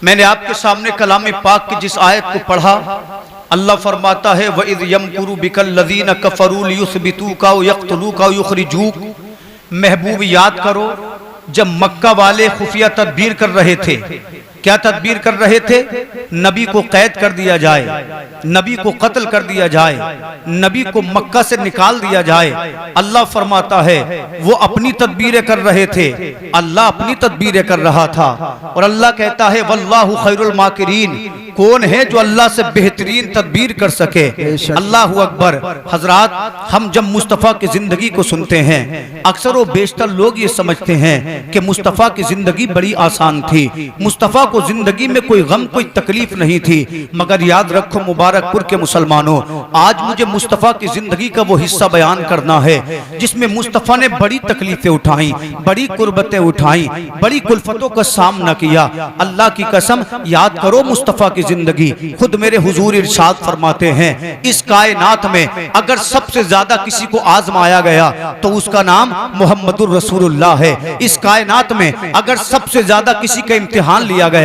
मैंने आपके सामने कलाम पाक की जिस आयत को पढ़ा, अल्लाह फरमाता है वइज़ यमकुरु बिकल लज़ीना कफ़रू लियुस्बितूका व यक़्तुलूका व युख़रिजूक। महबूब याद करो जब मक्का वाले खुफिया तदबीर कर रहे थे। क्या तदबीर कर रहे थे? नबी को कैद कर दिया जाए, नबी को कत्ल कर दिया जाए, नबी को मक्का से निकाल दिया जाए। अल्लाह फरमाता है वो अपनी तदबीरें कर रहे थे, अल्लाह अपनी तदबीरें कर रहा था। और अल्लाह कहता है वल्लाहु खैरुल माकिरीन। कौन है जो अल्लाह से बेहतरीन तदबीर कर सके? अल्लाह अकबर। हजरात, हम जब मुस्तफ़ा की जिंदगी को सुनते हैं, अक्सर व बेशतर लोग ये समझते हैं कि मुस्तफ़ा की जिंदगी बड़ी आसान थी, मुस्तफ़ा को जिंदगी में कोई गम कोई तकलीफ नहीं थी। मगर याद रखो मुबारकपुर के मुसलमानों, आज मुझे मुस्तफ़ा की जिंदगी का वो हिस्सा बयान करना है जिसमें मुस्तफ़ा ने बड़ी तकलीफें उठाई, बड़ी कुर्बतें उठाई, बड़ी कुल्फतों का सामना किया। अल्लाह की कसम, याद करो मुस्तफ़ा की जिंदगी। खुद मेरे हुजूर इरशाद फरमाते हैं इस कायनात में अगर सबसे ज्यादा किसी को आजमाया गया तो उसका नाम मोहम्मदुर रसूलुल्लाह है। इस कायनात में अगर सबसे ज्यादा किसी का इम्तिहान लिया गया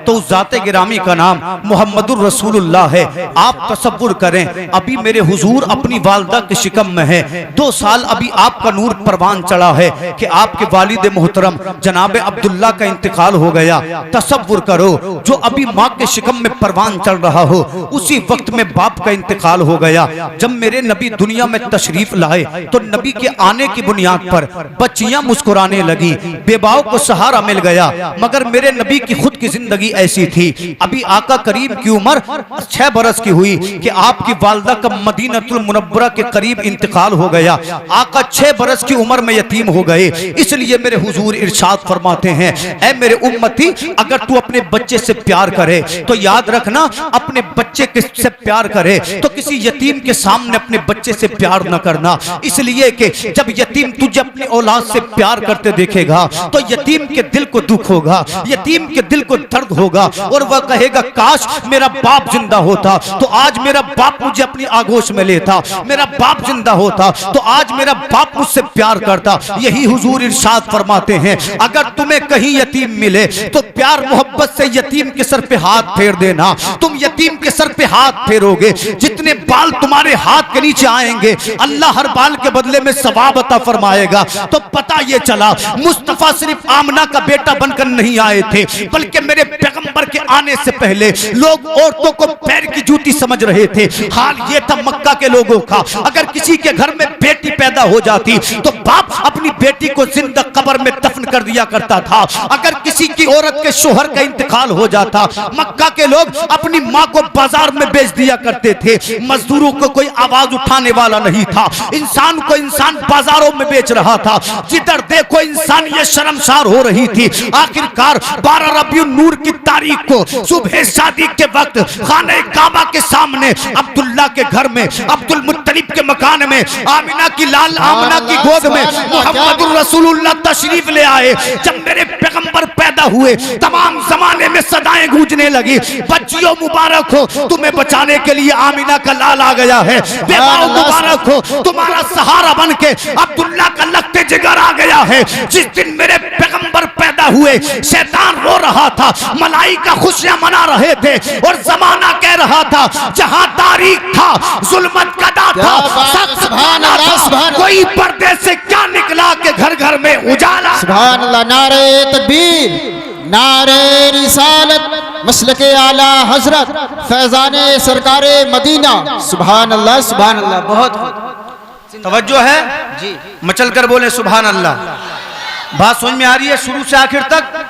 तो उस जाते गिरामी का नाम मोहम्मदुर रसूलुल्लाह है। आप तसव्वुर करें, अभी मेरे हुजूर अपनी वालिदा के शिकम में है, 2 साल अभी आपका नूर परवान चढ़ा है कि आपके वालिद मोहतरम जनाब अब्दुल्ला का इंतकाल हो गया। तसव्वुर करो, जो अभी माँ के शिकम में परवान चल रहा हो उसी वक्त में बाप का इंतकाल हो गया। जब मेरे नबी दुनिया में तशरीफ लाए तो नबी के आने की बुनियाद पर बच्चियां मुस्कुराने लगी, बेबाओं को सहारा मिल गया। मगर मेरे नबी की खुद की जिंदगी ऐसी थी, अभी आका करीम की उम्र 6 बरस की हुई कि आपकी वालिदा का मदीनतुल मुनव्वरा के करीब इंतकाल हो गया। आका 6 बरस की उम्र में यतीम हो गए। इसलिए मेरे हुजूर इरशाद फरमाते हैं ऐ मेरे उम्मती, अगर तू अपने बच्चे से प्यार करे तो याद रखना अपने बच्चे से प्यार करे तो किसी यतीम के सामने अपने बच्चे से प्यार न करना। इसलिए कि जब यतीम तुझे अपनी औलाद से प्यार करते देखेगा तो यतीम के दिल को दुख होगा, यतीम के दिल को दर्द होगा और वह कहेगा काश मेरा बाप जिंदा होता तो आज मेरा बाप मुझे अपनी आगोश में लेता, मेरा बाप जिंदा होता तो आज मेरा बाप मुझसे प्यार करता। यही हुजूर इरशाद फरमाते हैं अगर तुम्हें कहीं यतीम मिले तो प्यार मोहब्बत से यतीम के सर पे हाथ फेर देना। तुम यतीम के सर पे हाथ फेरोगे, जितने बाल तुम्हारे हाथ के नीचे आएंगे अल्लाह हर बाल के बदले में सवाब अता फरमाएगा। तो पता ये चला मुस्तफ़ा सिर्फ आमना का बेटा बनकर नहीं आए थे, बल्कि मेरे पैगंबर के आने से पहले लोग औरतों को पैर की जूती समझ रहे थे। हाल ये था मक्का के लोगों का, अगर किसी के घर में बेटी पैदा हो जाती तो बाप अपनी बेटी को जिंदा कब्र में दफन कर दिया करता था। अगर किसी की औरत के शोहर का इंतकाल हो जाता, मक्का के लोग अपनी माँ को बाजार में बेच दिया करते थे। मजदूरों को कोई आवाज उठाने वाला नहीं था, इंसान को इंसान बाजारों में बेच रहा था। जिधर देखो इंसान ये शर्मसार हो रही थी। आखिरकार 12 रबीउन नूर की तारीख को सुबह शादी के वक्त खाने काबा के सामने अब्दुल्ला के घर में अब्दुल मुत्तलिब के मकान में आमिना की लाल आमिना की गोद में मोहम्मदुर रसूलुल्लाह तशरीफ ले आए। जब मेरे पैगंबर पैदा हुए तमाम जमाने में सदाएं गूंजने लगी, बच्चियों मुबारक हो तुम्हें बचाने के लिए आमिना का लाल आ गया है, बेवाओं मुबारक हो तुम्हारा सहारा बन के अब्दुल्ला का लखते जिगर आ गया है। जिस दिन मेरे पैगंबर पैदा हुए शैतान रो रहा था, मलाइका खुशियां मना रहे थे और जमाना कह रहा था जहां तारीख था जुल्मत कदा था, सुभान अल्लाह, कोई पर्दे से क्या निकला के घर घर में उजाला। सुभान अल्लाह, नारे तकबीर, नारे रिसालत, मसलके आला हजरत फैजाने सरकारे मदीना। सुभान अल्लाह, सुभान अल्लाह। बहुत तवज्जो है जी, मचल कर बोले सुभान अल्लाह। बात समझ में आ रही है शुरू से आखिर तक?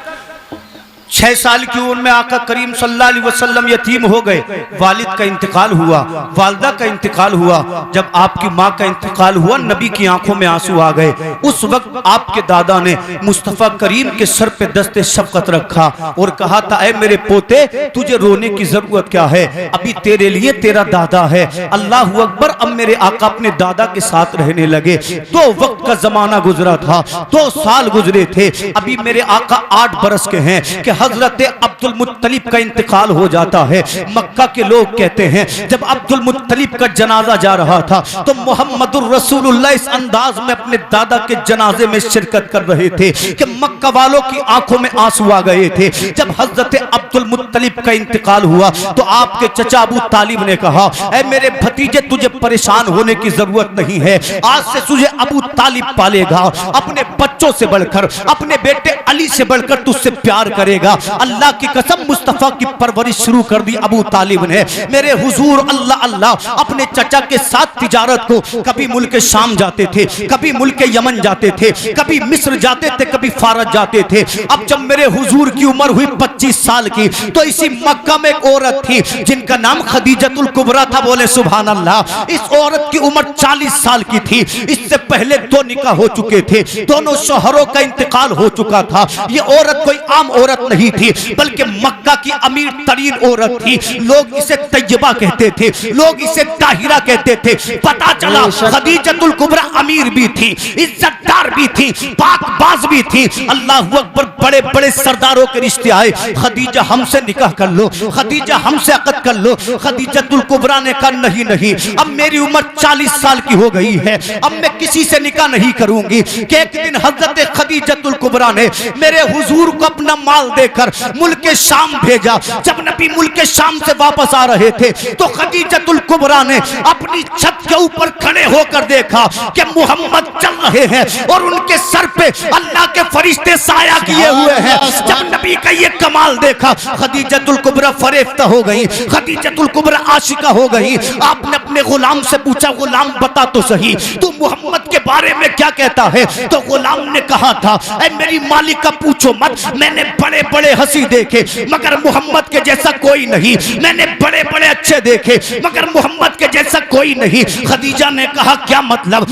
6 साल की उम्र में आका करीम सल्लल्लाहु अलैहि वसल्लम यतीम हो गए, वालिद का इंतकाल हुआ, वालिदा का इंतकाल हुआ। जब आपकी माँ का इंतकाल हुआ नबी की आंखों में आंसू आ गए। उस वक्त आपके दादा ने मुस्तफ़ा करीम के सर पे दस्ते शफकत रखा और कहा था ऐ मेरे पोते तुझे रोने की जरूरत क्या है, अभी तेरे लिए तेरा दादा है। अल्लाह अकबर। अब मेरे आका अपने दादा के साथ रहने लगे। 2 वक्त का जमाना गुजरा था, 2 साल गुजरे थे। अभी मेरे आका 8 बरस के हैं कि हजरत अब्दुल मुत्तलिब का इंतकाल हो जाता है। मक्का के लोग कहते हैं जब अब्दुल मुत्तलिब का जनाजा जा रहा था तो मोहम्मदुर रसूलुल्लाह इस अंदाज में अपने दादा के जनाजे में शिरकत कर रहे थे कि मक्का वालों की आंखों में आंसू आ गए थे। जब हजरत अब्दुल मुत्तलिब का इंतकाल हुआ तो आपके चचा अबू तालिब ने कहा, ऐ मेरे भतीजे तुझे परेशान होने की जरूरत नहीं है, आज से तुझे अबू तालिब पालेगा, अपने बच्चों से बढ़कर, अपने बेटे अली से बढ़कर तुझसे प्यार करेगा। अल्लाह की कसम मुस्तफा की परवरिश शुरू कर दी अबू तालिब ने। मेरे हुजूर अल्लाह अल्लाह अपने चचा के साथ तिजारत को, कभी मुल्क शाम जाते थे, कभी मुल्क यमन जाते थे, कभी मिस्र जाते थे, कभी फारस जाते थे। अब जब मेरे हुजूर की उम्र हुई 25 साल की तो इसी मक्का में एक औरत थी जिनका नाम खदीजतुल कुबरा था। बोले सुभान अल्लाह। इस औरत की उम्र 40 साल की थी। इससे पहले 2 निकाह हो चुके थे, दोनों शौहरों का इंतकाल हो चुका था। ये औरत कोई आम औरत नहीं थी बल्कि मक्का की अमीर तरीन औरत थी। लोग इसे तैयबा कहते थे, लोग इसे ताहिरा कहते थे। पता चला खदीजतुल कुबरा अमीर भी थी, इज्जतदार भी थी, पाकबाज भी थी। अल्लाह अकबर। बड़े बड़े सरदारों के रिश्ते आए, खदीजा हमसे निकाह कर लो, खदीजा हमसे अक़द कर लो। खदीजतुल कुबरा ने कहा नहीं नहीं, अब मेरी उम्र 40 साल की हो गई है, अब मैं किसी से निकाह नहीं करूंगी। कि एक दिन हजरत खदीजतुल कुबरा ने मेरे हुजूर को अपना माल देकर मुल्क शाम भेजा। जब नबी मुल्क शाम से वापस आ रहे थे तो खदीजतुल कुबरा ने अपनी छत के ऊपर खड़े होकर देखा कि मुहम्मद चल रहे हैं और उनके सर पे अल्लाह के फरिश्ते साया किए हुए हैं। जब नबी का ये कमाल देखा खदीजतुल कुबरा फरेफ्ता हो गई, खदीजतुल कुबरा आशिका हो गई। आपने अपने गुलाम से पूछा, गुलाम बता तो सही तू मुहम्मद के बारे में क्या कहता है? तो गुलाम ने कहा था, ऐ मेरी मालिक का पूछो मत, मैंने बड़े बड़े हंसी देखे मगर मोहम्मद के जैसा कोई नहीं, मैंने बड़े बड़े अच्छे देखे मगर मोहम्मद के जैसा कोई नहीं। खदीजा ने कहा क्या मतलब?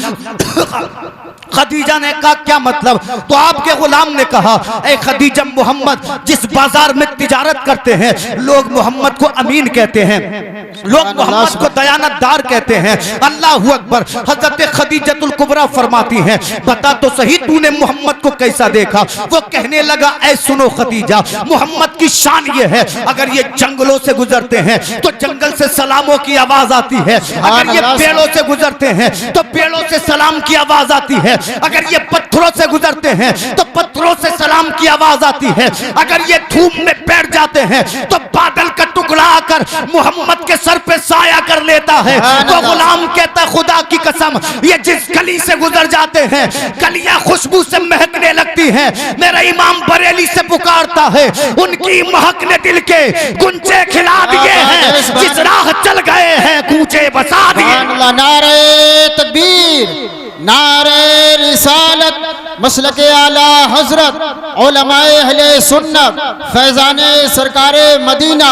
खदीजा ने कहा क्या मतलब? तो आपके गुलाम ने कहा, ऐ खदीजा मोहम्मद जिस बाजार में तिजारत करते हैं लोग मोहम्मद को अमीन कहते हैं, लोग मोहम्मद को दयानतदार कहते हैं। अल्लाह अकबर। हजरत खदीजतुल कुबरा फरमाती हैं, बता तो सही तूने मोहम्मद को कैसा देखा? वो कहने लगा, ऐ सुनो खदीजा, मोहम्मद की शान ये है अगर ये जंगलों से गुजरते हैं तो जंगल से सलामों की आवाज आती है, अगर ये पेड़ों से गुजरते हैं तो पेड़ों से सलाम की आवाज आती है, अगर ये पत्थरों से गुजरते हैं तो पत्थरों से सलाम की आवाज आती है, अगर ये धूप में बैठ जाते हैं तो बादल का टुकड़ा आकर मोहम्मद के सर पे साया कर लेता है। तो गुलाम कहता, खुदा की कसम ये जिस गली से गुजर जाते हैं गलियां खुशबू से महकने लगती हैं। मेरा इमाम बरेली से पुकारता है, उनकी महक ने दिल के गुंजे खिला दिए हैं, जिस राह चल गए हैं कूचे बसा दिए। नारे तकबीर, नारे रिसालत, मसलके आला हजरत, उलमाए अहले सुन्नत, फैजाने सरकारे मदीना,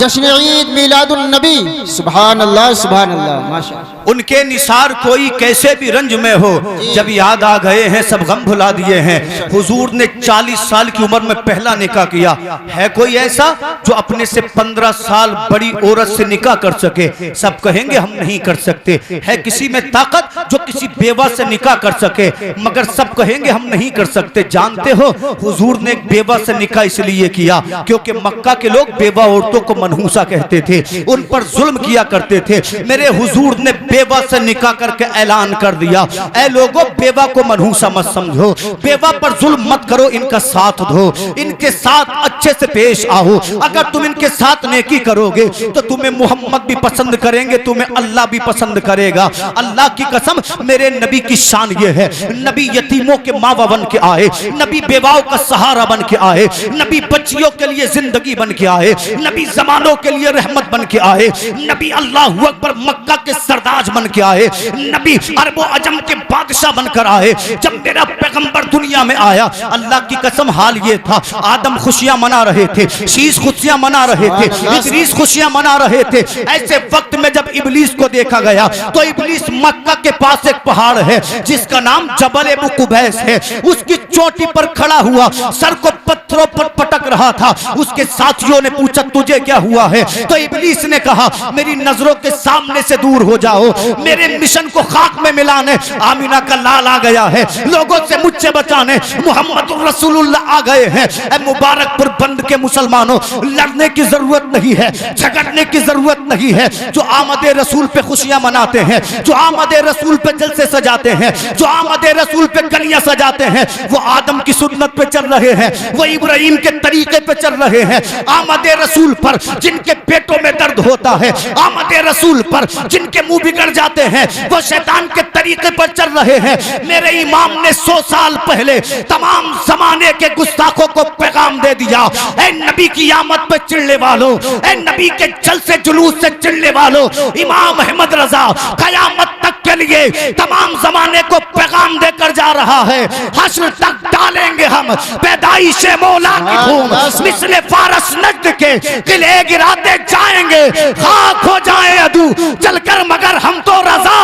जश्न ईद मिलादुन नबी। सुभान अल्लाह, सुभान अल्लाह, माशाअल्लाह। उनके निसार कोई कैसे भी रंज में हो, जब याद आ गए हैं सब गम भुला दिए हैं। हुजूर ने 40 साल की उम्र में पहला निकाह किया। है कोई ऐसा जो अपने से 15 साल बड़ी औरत से निकाह कर सके? सब कहेंगे हम नहीं कर सकते। है किसी में ताकत जो किसी बेवा से निकाह कर सके? मगर सब कहेंगे हम नहीं कर सकते। जानते हो हुजूर ने एक बेवा से निकाह इसलिए किया क्योंकि मक्का के लोग बेवा औरतों को मनहूसा कहते थे, उन पर जुल्म किया करते थे। मेरे हुजूर ने बेवा से निकाह करके ऐलान कर दिया, ऐ लोगों बेवा को मनहूसा मत समझो, बेवा पर जुल्म मत करो, इनका साथ दो, इनके साथ अच्छे से पेश आओ। अगर तुम इनके साथ नेकी करोगे तो तुम्हें मोहम्मद भी पसंद करेंगे, तुम्हें अल्लाह भी पसंद करेगा। अल्लाह की कसम मेरे नबी की शान ये है, नबी यतीमों के मावा बन के आए, नबी बेवाओं का सहारा बन के आए, नबी बच्चियों के लिए जिंदगी बन के आए, नबी जमानों के लिए रहमत बन के आए, नबी अल्लाह अकबर मक्का के सरदार बन के आए, नबी अरबो अजम के बादशाह बनकर आए। जब मेरा पैगंबर दुनिया में आया अल्लाह की कसम हाल ये था, आदम खुशियां मना रहे थे, शीश खुशियां मना रहे थे, इदरीस खुशियां मना रहे थे। ऐसे वक्त में जब इब्लीस को देखा गया तो इब्लीस मक्का के पास एक पहाड़ है जिसका नाम जबल अबू कुबैस है, उसकी चोटी पर खड़ा हुआ सर को पत्थरों पर पटक रहा था। उसके साथियों ने पूछा तुझे क्या हुआ है? तो इब्लीस ने कहा मेरी नजरों के सामने से दूर हो जाओ, मेरे मिशन को खाक में मिलाने आमिना का लाल आ गया है, लोगों से मुझसे बचाने मोहम्मद रसूलुल्लाह आ गए हैं। ऐ मुबारकपुर बंद के मुसलमानों, लड़ने की जरूरत नहीं है, झगड़ने की जरूरत नहीं है। जो आमदे रसूल पे खुशियां मनाते हैं, जो आमदे रसूल पे जलसे सजाते हैं, जो आमदे रसूल पे गलियां सजाते हैं, वो आदम की सुन्नत पे चल रहे हैं, वो इब्राहिम के तरीके पे चल रहे हैं। आमदे रसूल पर जिनके पेटों में दर्द होता है, आमदे रसूल पर जिनके मुंह बिगड़ जाते हैं, वो शैतान के तरीके पर चल रहे हैं। मेरे इमाम ने 100 साल पहले तमाम जमाने के गुस्ताखों को पैगाम दे दिया, ऐ नबी की आमद पे चिढ़ने वालों, ऐ नबी के जलसे जुलूस से चिढ़ने वालों, इमाम अहमद रजा कयामत तक के लिए तमाम जमाने को पैगाम देकर जा रहा है। हश्र तक डालेंगे हम पैदाइशे मौला की धूम, मिसले फारस नजद के किले गिराते जाएंगे, खाक हो जाए अदू चलकर मगर हम तो रजा,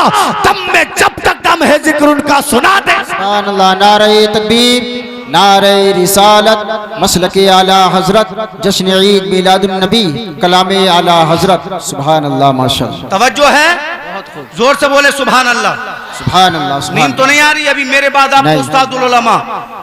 दम में जब तक दम है जिक्र उनका सुना दे। सुभान अल्लाह, नारे तकबीर, नारे रिसालत, मसलके आला हजरत, जश्न ईद मिलादुन नबी, कलामे आला हजरत। सुभान अल्लाह, माशाअल्लाह। तवज्जो है, जोर से बोले सुभान अल्लाह। सुभान अल्लाह। नींद तो नहीं आ रही अभी? मेरे बाद आपको उस्तादुल उलमा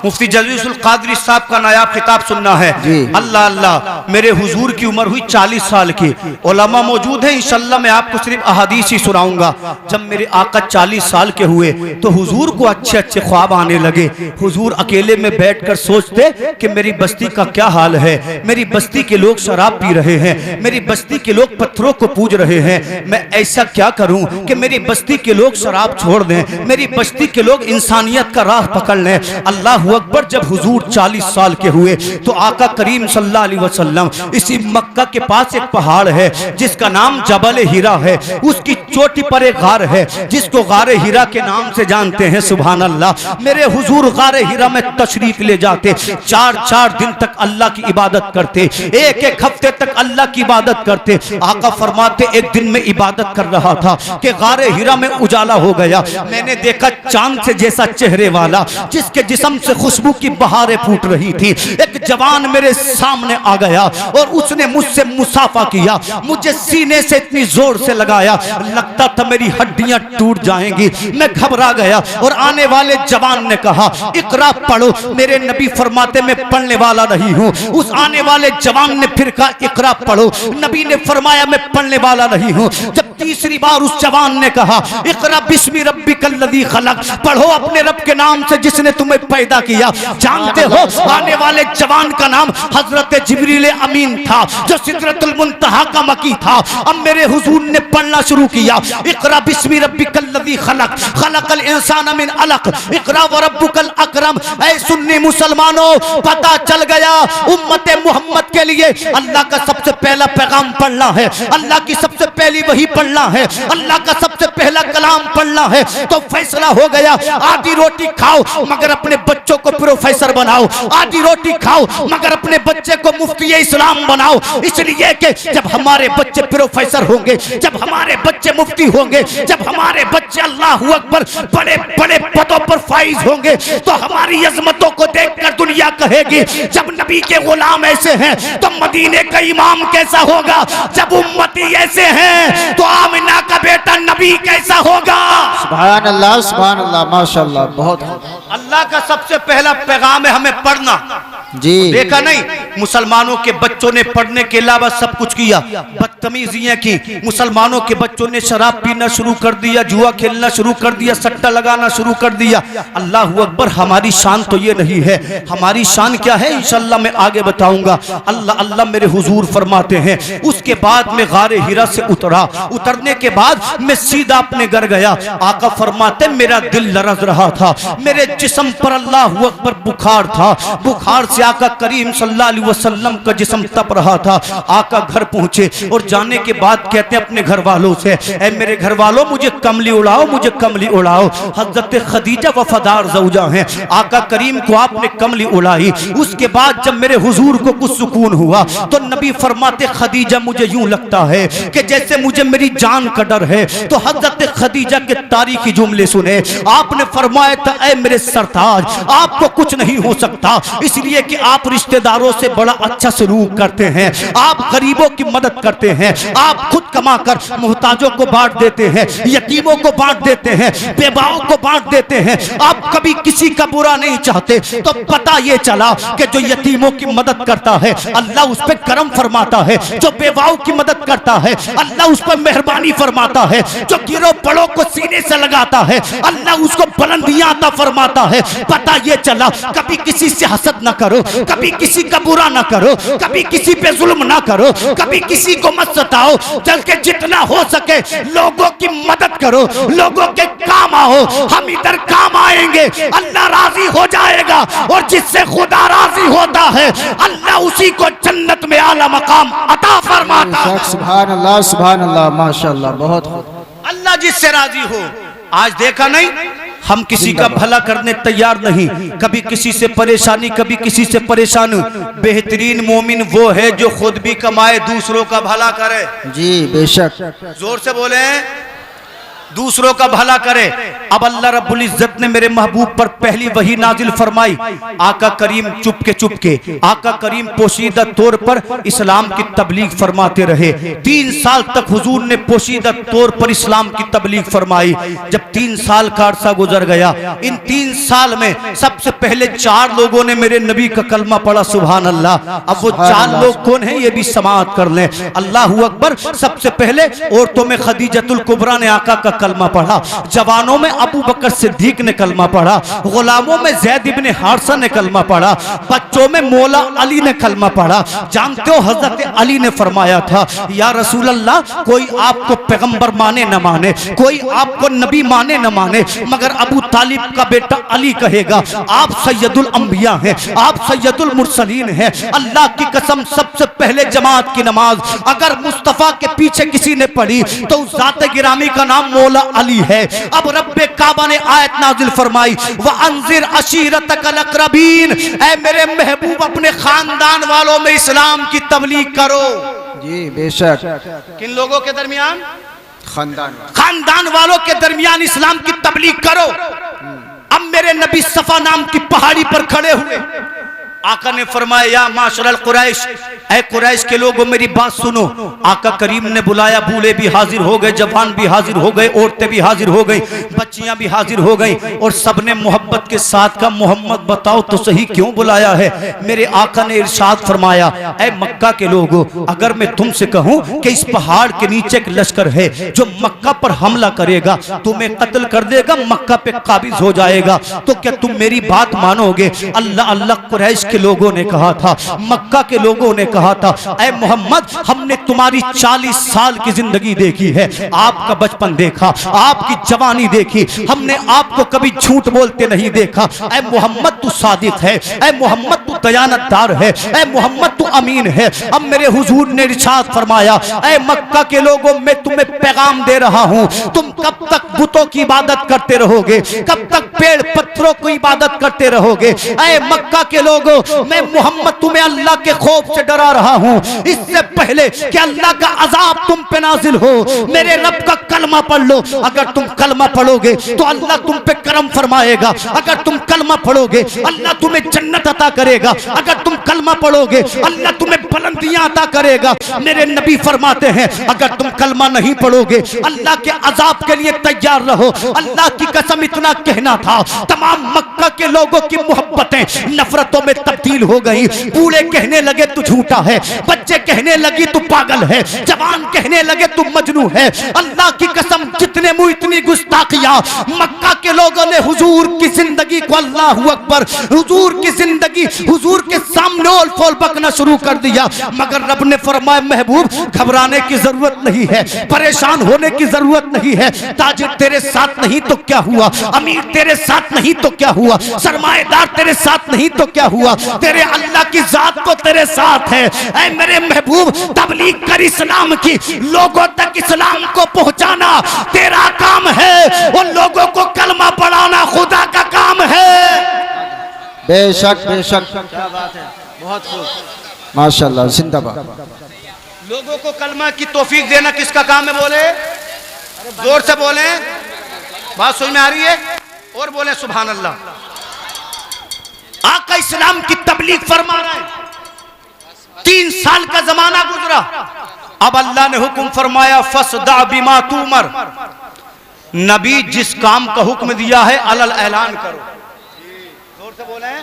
मुफ्ती जलीसुल कादरी साहब का नायाब खिताब सुनना है। अल्लाह अल्लाह, मेरे हुजूर की उम्र हुई 40 साल की, उलमा मौजूद है, इंशाअल्लाह मैं आपको सिर्फ अहादीस ही सुनाऊंगा। जब मेरे आका 40 साल के हुए तो हुजूर को अच्छे अच्छे ख्वाब आने लगे। हुजूर अकेले में बैठकर सोचते कि मेरी बस्ती का क्या हाल है, मेरी बस्ती के लोग शराब पी रहे हैं, मेरी बस्ती के लोग पत्थरों को पूज रहे हैं, मैं ऐसा क्या करूं कि मेरी बस्ती के लोग शराब छोड़ दें, मेरी बस्ती के लोग इंसानियत का राह पकड़ लें। अल्लाह अकबर। जब हुजूर 40 साल के हुए तो आका करीम सल्लल्लाहु अलैहि वसल्लम, इसी मक्का के पास एक पहाड़ है जिसका नाम जबल हीरा है, उसकी चोटी पर एक गार है जिसको गारे हीरा के नाम से जानते हैं। सुभान अल्लाह। मेरे हुजूर गारे हीरा में तशरीफ ले जाते, 4-4 दिन तक अल्लाह की इबादत करते, एक हफ्ते तक अल्लाह की इबादत करते। आका फरमाते एक दिन में इबादत कर रहा था कि गारे हीरा में उजाला हो गया, मैंने देखा चांद से जैसा चेहरे वाला, जिसके जिस्म से खुशबू की बहारें फूट रही थी। एक जवान मेरे सामने आ गया और उसने मुझसे मुसाफा किया, मुझे सीने से इतनी जोर से लगाया, लगता था मेरी हड्डियां टूट जाएंगी। मैं घबरा गया और आने वाले जवान ने कहा इकरा पढ़ो। मेरे नबी फरमाते मैं पढ़ने वाला नहीं हूँ। उस आने वाले जवान ने फिर कहा इकरा पढ़ो। नबी ने फरमाया मैं पढ़ने वाला नहीं हूँ। जब तीसरी बार उस जवान ने कहा इकरा बिस्मि रब्बिकल लज़ी खलक, पढ़ो अपने रब के नाम से जिसने तुम्हें पैदा किया। जानते हो आने वाले जवान का नाम हजरत जिब्रील अमीन था जो सिदरतुल मुंतहा का मकी था। अब मेरे हुजूर ने पढ़ना शुरू किया इकरा बिस्मि रब्बिकल लज़ी खलक, खलकल इंसान मिन अलक, इकरा व रब्बुकल अकरम। ऐ सुन्नी मुसलमानों, पता चल गया उम्मत मोहम्मद के लिए अल्लाह का सबसे पहला पैगाम पढ़ना है, अल्लाह की सबसे पहली वही पढ़ना है, अल्लाह का सबसे पहला कलाम पढ़ना है। तो फैसला हो गया आधी रोटी खाओ मगर अपने बच्चों को प्रोफेसर बनाओ, आधी रोटी खाओ मगर अपने बच्चे को मुफ्ती इस्लाम बनाओ। इसलिए कि जब हमारे बच्चे प्रोफेसर होंगे, जब हमारे बच्चे मुफ्ती होंगे, जब हमारे बच्चे अल्लाह अकबर बड़े बड़े पदों पर फाइज होंगे तो हमारी अजमतों को देखकर दुनिया कहेगी जब नबी के गुलाम ऐसे हैं तो मदीने का इमाम कैसा होगा, जब उम्मती ऐसे हैं तो आमिना का बेटा नबी कैसा होगा। सुभान अल्लाह, सुभान अल्लाह, माशाअल्लाह। बहुत अल्लाह का सबसे पहला पैगाम है हमें पढ़ना। जी देखा नहीं, मुसलमानों के बच्चों ने पढ़ने के अलावा सब कुछ किया, बदतमीजियां की। मुसलमानों के बच्चों ने शराब पीना शुरू कर दिया, जुआ खेलना शुरू कर दिया, सट्टा लगाना शुरू कर दिया। अल्लाह अकबर। हमारी शान तो ये नहीं है, हमारी शान क्या है इंशाअल्लाह मैं आगे बताऊंगा। अल्लाह अल्लाह मेरे हुजूर फरमाते हैं उसके बाद में गारे हीरा से उतरा, उतरने के बाद मैं सीधा अपने घर गया। आका फरमाते मेरा दिल लरज रहा था, मेरे जिस्म पर अल्लाह अकबर बुखार था, बुखार से आका करीम सल्लल्लाहु अलैहि वसल्लम का जिस्म तप रहा था। आका घर पहुंचे और जाने के बाद कहते अपने घर वालों से ऐ मेरे घर वालों मुझे कमली उड़ाओ, मुझे कमली उड़ाओ। हजरत खदीजा वफादार ज़ौजा हैं, आका करीम को आपने कमली उड़ाई। उसके बाद जब मेरे हुजूर को कुछ सुकून हुआ तो नबी फरमाते खदीजा मुझे यूं लगता है कि जैसे मुझे मेरी जान का डर है। तो हजरत खदीजा के तारीखी जुमले सुने। आपने फरमाया था, ऐ मेरे सरताज, आपको कुछ नहीं हो सकता, इसलिए कि आप रिश्तेदारों से बड़ा अच्छा सलूक करते हैं, आप गरीबों की मदद करते हैं, आप खुद कमा कर मोहताजों को बांट देते हैं, यतीमों को बांट देते हैं, बेवाओं को बांट देते हैं, आप कभी किसी का बुरा नहीं चाहते। तो पता ये चला कि जो यतीमों की मदद करता है अल्लाह उस पर करम फरमाता है, जो बेवाओं की मदद करता है अल्लाह उस पर मेहरबानी फरमाता है, जो गिरो पड़ों को सीने से लगाता है अल्लाह उसको बुलंदियां अता फरमाता है। पता ये चला कभी किसी से हसद ना करो, कभी किसी का बुरा ना करो, कभी किसी पे जुल्म ना करो, कभी किसी को मत सताओ, बल्कि जितना हो सके लोगों की मदद करो, लोगों के काम आओ। हम इधर काम आएंगे, अल्लाह राजी हो जाएगा, और जिससे खुदा राजी होता है अल्लाह उसी को जन्नत में आला मकाम अता फरमाता है। सुभान अल्लाह, सुभान अल्लाह, माशाअल्लाह, बहुत अल्लाह जिससे राजी हो। आज देखा नहीं, हम किसी का भला करने तैयार नहीं, कभी किसी से परेशानी, कभी किसी से परेशान। बेहतरीन मोमिन वो है जो खुद भी कमाए, दूसरों का भला करे। जी बेशक, जोर से बोले, दूसरों का भला करे। अब अल्लाह रब्बुल इज्जत ने मेरे महबूब पर पहली वही नाजिल फरमाई। आका करीम चुपके आका करीम पोशीदा तौर पर इस्लाम की तबलीग फरमाते रहे। 3 साल तक हुजूर ने पोशीदा तौर पर इस्लाम की तबलीग फरमाई। जब 3 साल का अरसा गुजर गया, इन 3 साल में सबसे पहले 4 लोगों ने मेरे नबी का कलमा पढ़ा। सुभान अल्लाह। अब वो 4 लोग कौन है ये भी समाअत कर लें। अल्लाह अकबर। सबसे पहले औरतों में खदीजतुल कुबरा ने आका का कलमा पढ़ा, जवानों में अबू बकर सिद्दीक ने कलमा पढ़ा, गुलामों में ज़ैद इब्ने हारिसा ने कलमा पढ़ा, बच्चों में मौला अली ने कलमा पढ़ा। जानते हो हजरत अली ने फरमाया था, या रसूल अल्लाह, कोई आपको पैगंबर माने न माने, कोई आपको नबी माने न माने, मगर अबू तालिब का बेटा अली कहेगा आप सैयदुल अंबिया हैं, आप सैयदुल मुरसलीन हैं। अल्लाह की कसम, सबसे पहले जमात की नमाज अगर मुस्तफा के पीछे किसी ने पढ़ी तो उस जात गिरामी का नाम मौला अली है। अब रब्बे काबा ने आयत नाजिल फरमाई, व अंजिर अशीरतकल अक़रबीन, ऐ मेरे महबूब अपने खानदान वालों में इस्लाम की तबलीग करो। जी बेशक, किन लोगों के दरमियान? खानदान वालों के दरमियान इस्लाम की तबलीग करो। अब मेरे नबी सफा नाम की पहाड़ी पर खड़े हुए, आका ने फरमाया, या माशरल कुरैश, ऐ कुरैश के लोगों मेरी बात सुनो। आका करीम ने बुलाया, बूढ़े भी हाजिर हो गए, जवान भी हाजिर हो गए, औरतें भी हाजिर हो गई, बच्चियां भी हाजिर हो गई, और सबने मोहब्बत के साथ कहा, मोहम्मद बताओ तो सही क्यों बुलाया है? मेरे आका ने इरशाद फरमाया, ऐ मक्का के लोगों, अगर मैं तुमसे कहूं कि इस पहाड़ के नीचे एक लश्कर है जो मक्का पर हमला करेगा, तुम्हें कत्ल कर देगा, मक्का पे काबिज हो जाएगा, तो क्या तुम मेरी बात मानोगे? अल्लाह अल्लाह कुरैश के लोगों ने कहा था, मक्का के लोगों ने कहा था, ऐ मोहम्मद, हमने तुम्हारी 40 साल की जिंदगी देखी है, आपका बचपन देखा, आपकी जवानी देखी, हमने आपको कभी झूठ बोलते नहीं देखा। ऐ मोहम्मद तू सादिक है, ऐ मोहम्मद तू दयानतदार है, ऐ मोहम्मद तू अमीन है। अब मेरे हुजूर ने इरशाद फरमाया, ऐ मक्का के लोगों, मैं तुम्हें पैगाम दे रहा हूं, तुम कब तक बुतों की इबादत करते रहोगे? कब तक पेड़ पत्थरों की इबादत करते रहोगे? ऐ मक्का के लोगों, मैं मोहम्मद तुम्हें अल्लाह के खौफ से डरा रहा हूं। इससे पहले कि अल्लाह का अजाब तुम पे नाजिल हो, मेरे रब का कलमा पढ़ लो। अगर तुम कलमा पढ़ोगे तो अल्लाह तुम पे करम फरमाएगा, अगर तुम कलमा पढ़ोगे अल्लाह तुम्हें जन्नत अता करेगा, अगर तुम कलमा पढ़ोगे अल्लाह तुम्हें बुलंदियां अता करेगा। मेरे नबी फरमाते हैं, अगर तुम कलमा नहीं पढ़ोगे अल्लाह के अजाब के लिए तैयार रहो। अल्लाह की कसम, इतना कहना था, तमाम मक्का के लोगों की मोहब्बतें नफरतों में तब्दील हो गई। बूढ़े कहने लगे तू झूठा है, बच्चे कहने लगी तू पागल है, जवान कहने लगे तू मजनू है। अल्लाह की कसम, जितने मुंह इतनी गुस्ताखियां। मक्का के लोगों ने हुजूर की जिंदगी को, अल्लाहू अकबर, हुजूर की जिंदगी हुजूर के सामने ओल फोल बकना शुरू कर दिया। मगर रब ने फरमाया, महबूब घबराने की जरूरत नहीं है, परेशान होने की जरूरत नहीं है। ताजिर तेरे साथ नहीं तो क्या हुआ, अमीर तेरे साथ नहीं तो क्या हुआ, सरमाएदार तेरे साथ नहीं तो क्या हुआ, तेरे अल्लाह की जात तो तेरे साथ है। ऐ मेरे महबूब, तबलीग कर इस्लाम की, लोगों तक इस्लाम को पहुंचाना तेरा काम है, और लोगों को कलमा पढ़ाना खुदा का काम है। बेशक बेशक, क्या बात है, बहुत खूब, माशाअल्लाह, जिंदाबाद। लोगों को कलमा की तौफीक देना किसका काम है? बोले, जोर से बोले, बात समझ में आ रही है? और बोले सुभान अल्लाह। आका इस्लाम की तबलीग फरमा रहे हैं। 3 साल का जमाना गुजरा, अब अल्लाह ने हुक्म फरमाया फसदा बिमा तुमर, नबी जिस काम का हुक्म दिया है अलल ऐलान करो। जोर से बोले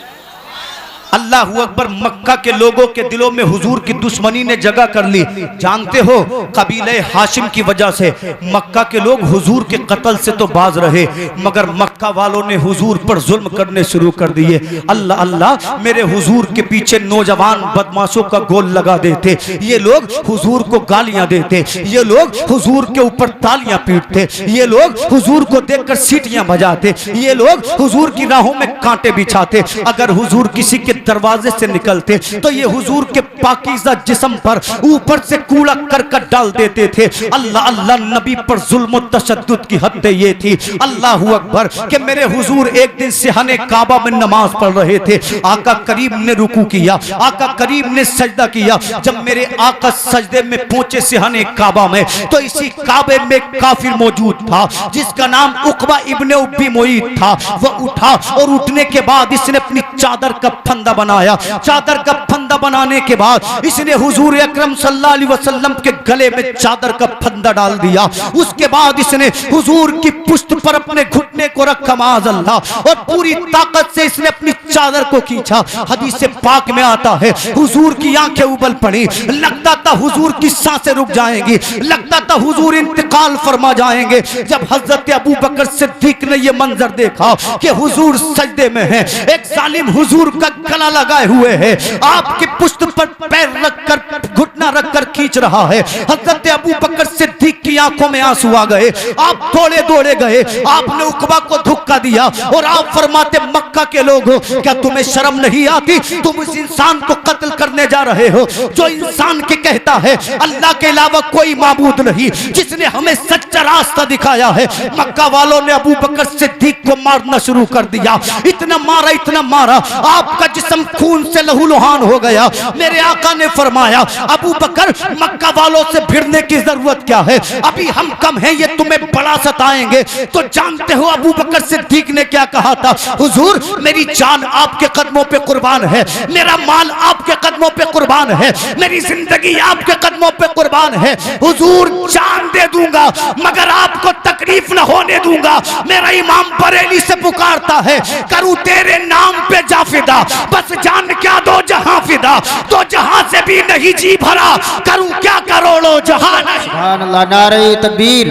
अल्लाह अकबर। मक्का के लोगों के दिलों में हुजूर की दुश्मनी ने जगह कर ली। जानते हो कबीले हाशिम की वजह से मक्का के लोग हुजूर के कत्ल से तो बाज रहे, मगर मक्का वालों ने हुजूर पर जुल्म करने शुरू कर दिए। अल्लाह अल्लाह, मेरे हुजूर के पीछे नौजवान बदमाशों का गोल लगा देते, ये लोग हुजूर को गालियां देते, ये लोग हुजूर के ऊपर तालियां पीटते, ये लोग हुजूर को देखकर सीटियां बजाते, ये लोग हुजूर की राहों में कांटे बिछाते। अगर हुजूर किसी के दरवाजे से निकलते तो ये हुजूर के पाकीज़ा जिस्म पर ऊपर से कूड़ा करकट डाल देते थे। अल्लाह अल्लाह, नबी पर जुल्म और तशद्दुद की हद ये थी। अल्लाह अकबर कि मेरे हुजूर एक दिन सिहाने काबा में नमाज पढ़ रहे थे। आका करीम ने रुकू किया, आका करीम ने सजदा किया। जब मेरे आका सजदे में पहुंचे सिहाने काबा में, तो इसी काबे में काफिर मौजूद था जिसका नाम उकबा इब्ने उब्बी मुईत था। वह उठा और उठने के बाद इसने अपनी चादर का फंदा बनाया। चादर का फंदा बनाने के बाद इसने हुजूर अकरम सल्लल्लाहु अलैहि वसल्लम के गले में चादर का फंदा डाल दिया। उसके बाद इसने हुजूर की पुश्त पर अपने घुटने को रखा माअज़ल्लाह, और पूरी ताकत से इसने अपनी चादर को खींचा। हदीस पाक में आता है हुजूर की आंखें उबल पड़ी, लगता था हुजूर की सांसें रुक जाएंगी, लगता था हुजूर इंतकाल फरमा जाएंगे। जब हजरत अबू बकर सिद्दीक ने यह मंजर देखा कि हुजूर सजदे में है, एक जालिम हुजूर का गला लगाए हुए है, आपकी पुश्त पर पैर रखकर घुटना रखकर खींच रहा है, हजरत अबू बकर सिद्दीक की आंखों में आंसू आ गए। आप दौड़े दौड़े गए, आपने उकबा को धक्का दिया और आप फरमाते मक्का के लोग हो, क्या तुम्हें शर्म नहीं आती? तुम उस इंसान को कत्ल करने जा रहे हो जो इंसान के कहता है अल्लाह के अलावा कोई माबूद नहीं, जिसने हमें सच्चा रास्ता दिखाया है। मक्का वालों ने अबू बकर सिद्दीक को मारना शुरू कर दिया। इतना मारा, इतना मारा, आपका जिस्म खून से लहूलुहान हो गया। मेरे आका ने फरमाया अबू बकर, मक्का वालों से भिड़ने की जरूरत क्या है? अभी हम कम हैं, ये तुम्हें बड़ा सताएंगे। तो जानते हो अबू बकर सिद्दीक ने क्या कहा था? हुजूर, मेरी जान आपके कदमों पे कुर्बान है, मेरा माल आपके कदमों पे कुर्बान है, मेरी जिंदगी आपके कदमों पे कुर्बान है। हुजूर, जान दे दूंगा मगर आपको तकलीफ न होने दूंगा। मेरा इमाम बरेली से पुकारता है, करूं तेरे नाम पे जा फिदा, बस जान क्या दो जहां फिदा, तो जहां से भी नहीं जी भरा, करूं क्या करोड़ों जहां। सुभान अल्लाह। नारे तकबीर,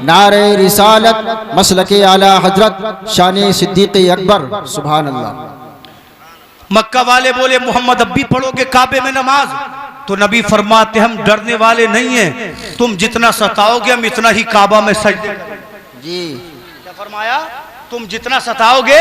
नारे रिसालत, मसलके आला हजरत शान सिद्दीक अकबर। सुभान अल्लाह। मक्का वाले बोले मोहम्मद अब भी पढ़ोगे काबे में नमाज? तो नबी फरमाते हम डरने वाले नहीं हैं, तुम जितना सताओगे हम इतना ही काबा में सजदे करेंगे। जी, क्या फरमाया? तुम जितना सताओगे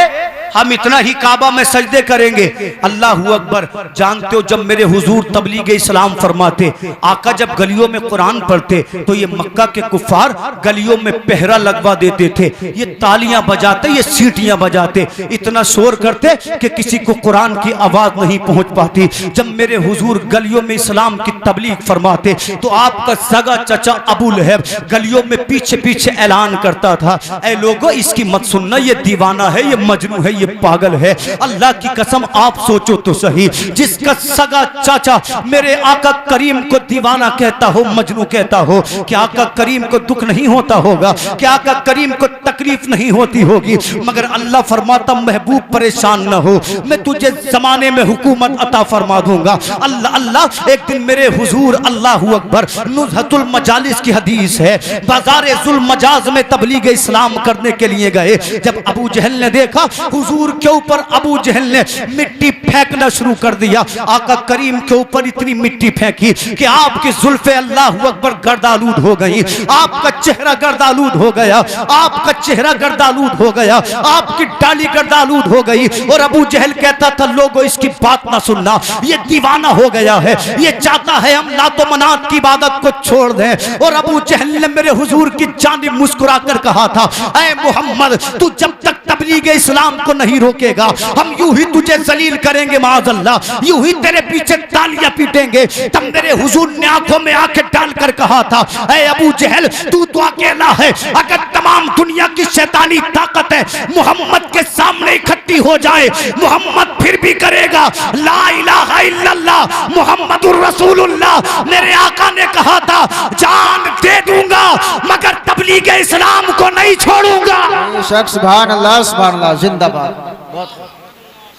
हम इतना ही काबा में सजदे करेंगे। अल्लाह अकबर। जानते हो जब मेरे हुजूर तबलीग इस्लाम फरमाते, आका जब गलियों में कुरान पढ़ते तो ये मक्का के कुफार गलियों में पहरा लगवा देते थे, ये तालियां बजाते, ये सीटियां बजाते, इतना शोर करते कि किसी को कुरान की आवाज नहीं पहुंच पाती। जब मेरे हुजूर गलियों में इस्लाम की तबलीग फरमाते तो आपका सगा चचा अबू लहब गलियों में पीछे पीछे ऐलान करता था, ऐ लोगों इसकी मत सुनना, ये दीवाना है, ये मजनू है, ये पागल है। अल्लाह की कसम आप सोचो तो सही, जिसका सगा चाचा मेरे आका करीम को दीवाना कहता हो, मजनू कहता हो, क्या आका करीम को दुख नहीं होता होगा? क्या आका करीम को तकलीफ नहीं होती होगी? मगर अल्लाह फरमाता महबूब परेशान न हो, मैं तुझे जमाने में हुकूमत अता फरमा दूंगा। अल्लाह अल्लाह। एक दिन मेरे हुजूर अल्लाह अकबर नुज़हतुल मजालिस की हदीस है, बाज़ार जुल मजाज में तबलीग इस्लाम करने के लिए गए। जब अबू जहल ने देखा हुजूर के ऊपर, अबू जहल ने मिट्टी फेंकना शुरू कर दिया। आका करीम के ऊपर इतनी मिट्टी फेंकी कि आपकी जुल्फे अल्लाह अकबर गर्दालूद हो गई, आपका चेहरा गर्दालूद हो गया, आपका चेहरा गर्दालूद हो गया, आपकी डाली गर्दालूद हो गई। और अबू जहल कहता था लोगों इसकी बात ना सुनना, ये दीवाना हो गया है, ये चाहता है हम लातो मनात की इबादत को छोड़ दें। और अबू जहल ने मेरे हुजूर की जानिब मुस्कुरा कर कहा था, ऐ मोहम्मद तू जब तक तबलीग इस्लाम को नहीं रोकेगा। हम यूं ही तुझे जलील करेंगे माअज़ल्लाह, यूं ही तेरे पीछे तालियां पीटेंगे। तब मेरे हुजूर ने आंखों में आंखें डालकर कहा था, ऐ अबू जहल तू तो अकेला है, अगर तमाम दुनिया की शैतानी ताकत है मोहम्मद के सामने इकट्ठी हो जाए, मोहम्मद फिर भी करेगा ला इलाहा इल्लल्लाह मुहम्मदुर रसूलुल्लाह। मेरे आका ने कहा था जान दे दूंगा मगर तबलीग इस्लाम को नहीं छोड़ूंगा। बेशक, सुभान अल्लाह, जिंदाबाद।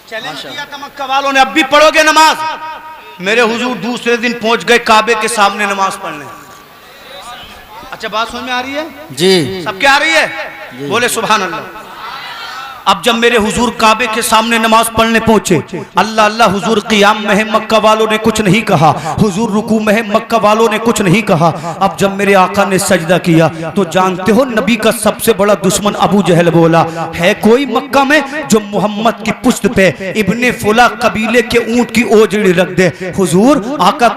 चैलेंज किया था मक्का वालों ने, अब भी पढ़ोगे नमाज? मेरे हुजूर दूसरे दिन पहुंच गए काबे के सामने नमाज पढ़ने। अच्छा बात समझ में आ रही है जी? सबके आ रही है? बोले सुभान अल्लाह। अब जब मेरे हुजूर काबे के सामने नमाज पढ़ने पहुंचे, अल्लाह अल्लाह, हुजूर क़ियाम में है, मक्का वालों ने कुछ नहीं कहा, हुजूर रुकू में है, मक्का वालों ने कुछ नहीं कहा। अब जब मेरे आका ने सजदा किया तो जानते हो नबी का सबसे बड़ा दुश्मन अबू जहल बोला, है कोई मक्का में जो मोहम्मद की पुश्त पे इब्ने फुला कबीले के ऊंट की ओजड़ी रख दे? हुजूर आका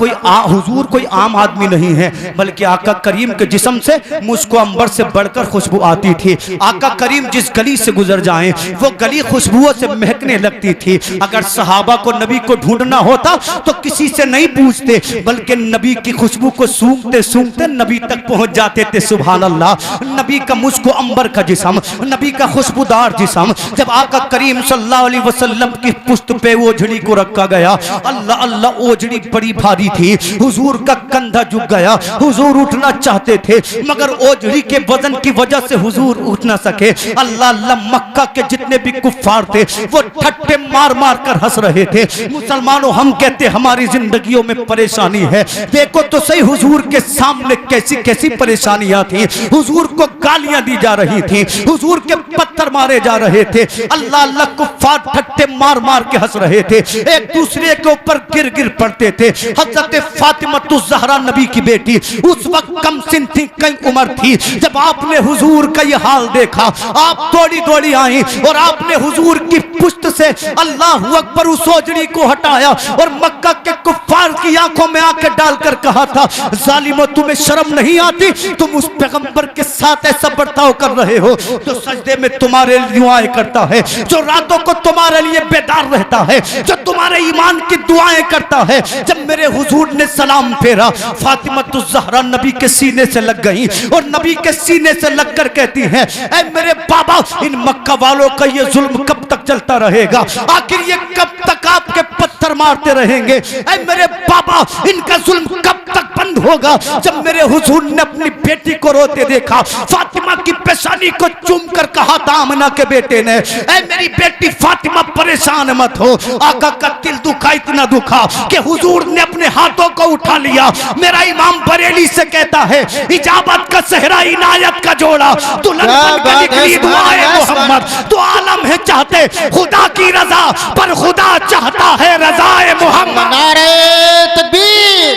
हुजूर कोई आम आदमी नहीं है, बल्कि आका करीम के जिस्म से मुझको अंबर से बढ़कर खुशबू आती थी। आका करीम जिस गली से गुजर जाएं वो गली खुशबुओं से महकने लगती थी। अगर सहाबा को नबी को ढूंढना होता तो किसी से नहीं पूछते, बल्कि नबी की खुशबू को सूंघते सूंघते नबी तक पहुंच जाते थे। सुभान अल्लाह। नबी का मुझको अंबर का जिस्म, नबी का खुशबूदार जिस्म, जब आका करीम सल्लल्लाहु अलैहि वसल्लम की पुश्त पे ओझड़ी को रखा गया, अल्लाह अल्लाह, ओझड़ी बड़ी भारी थी, हुजूर का कंधा झुक गया, हुजूर उठना चाहते थे मगर ओझड़ी के वजन की वजह से हुजूर उठ ना सके। अल्लाह अल्लाह, मक्का के जितने भी कुफ्फार थे वो ठट्टे मार मार कर हंस रहे थे। मुसलमानों हम कहते हमारी जिंदगियों में परेशानी है, देखो तो सही हुजूर के सामने कैसी कैसी परेशानियां थी। हुजूर को गालियां दी जा रही थी, हुजूर के पत्थर मारे जा रहे थे। अल्लाह अल्लाह, कुफ्फार ठट्टे मार मार के हंस रहे थे, एक दूसरे के ऊपर गिर गिर पड़ते थे। हजरत फातिमा ज़हरा नबी की बेटी उस वक्त कम सिन थी, कई उम्र थी। जब आपने हुजूर का ये हाल देखा, आप दौड़ी दौड़ी आई और आपने हुजूर की पुश्त से अल्लाहू अकबर उस ओजड़ी को हटाया और मक्का के कुफ्फार की आंखों में आंखें डालकर कहा था, जालिमो तुम्हें शर्म नहीं आती? तुम उस पैगंबर के साथ ऐसा बर्ताव कर रहे हो जो सजदे में तुम्हारे लिए दुआएं करता है, जो रातों को तुम्हारे लिए बेदार रहता है, जो तुम्हारे ईमान की दुआएं करता है। जब मेरे हुजूर ने सलाम फेरा, फातिमा ज़हरा नबी के सीने से लग गई और नबी के सीने से लगकर कहती हैं, ऐ मेरे बाबा, इन मक्का वालों का ये जुल्म कब तक चलता रहेगा? आखिर ये कब तक आपके पत्थर मारते रहेंगे? ऐ मेरे बाबा, इनका जुल्म कब तक बंद होगा? जब मेरे हुजूर ने अपनी बेटी को रोते देखा, फातिमा की पेशानी को चूम कर कहा था आमना के बेटे ने, ऐ मेरी बेटी फातिमा परेशान मत हो। आका का दिल दुखा, इतना दुखा कि हुजूर ने अपने हाथों को उठा लिया। मेरा इमाम बरेली से कहता है, इजाबत का सहरा इनायत का जोड़ा, दुल्हन बनकर निकली दुआए मोहम्मद। तो आलम है चाहते खुदा की रजा, पर खुदा चाहता है रजाए मोहम्मद। नारे तकबीर,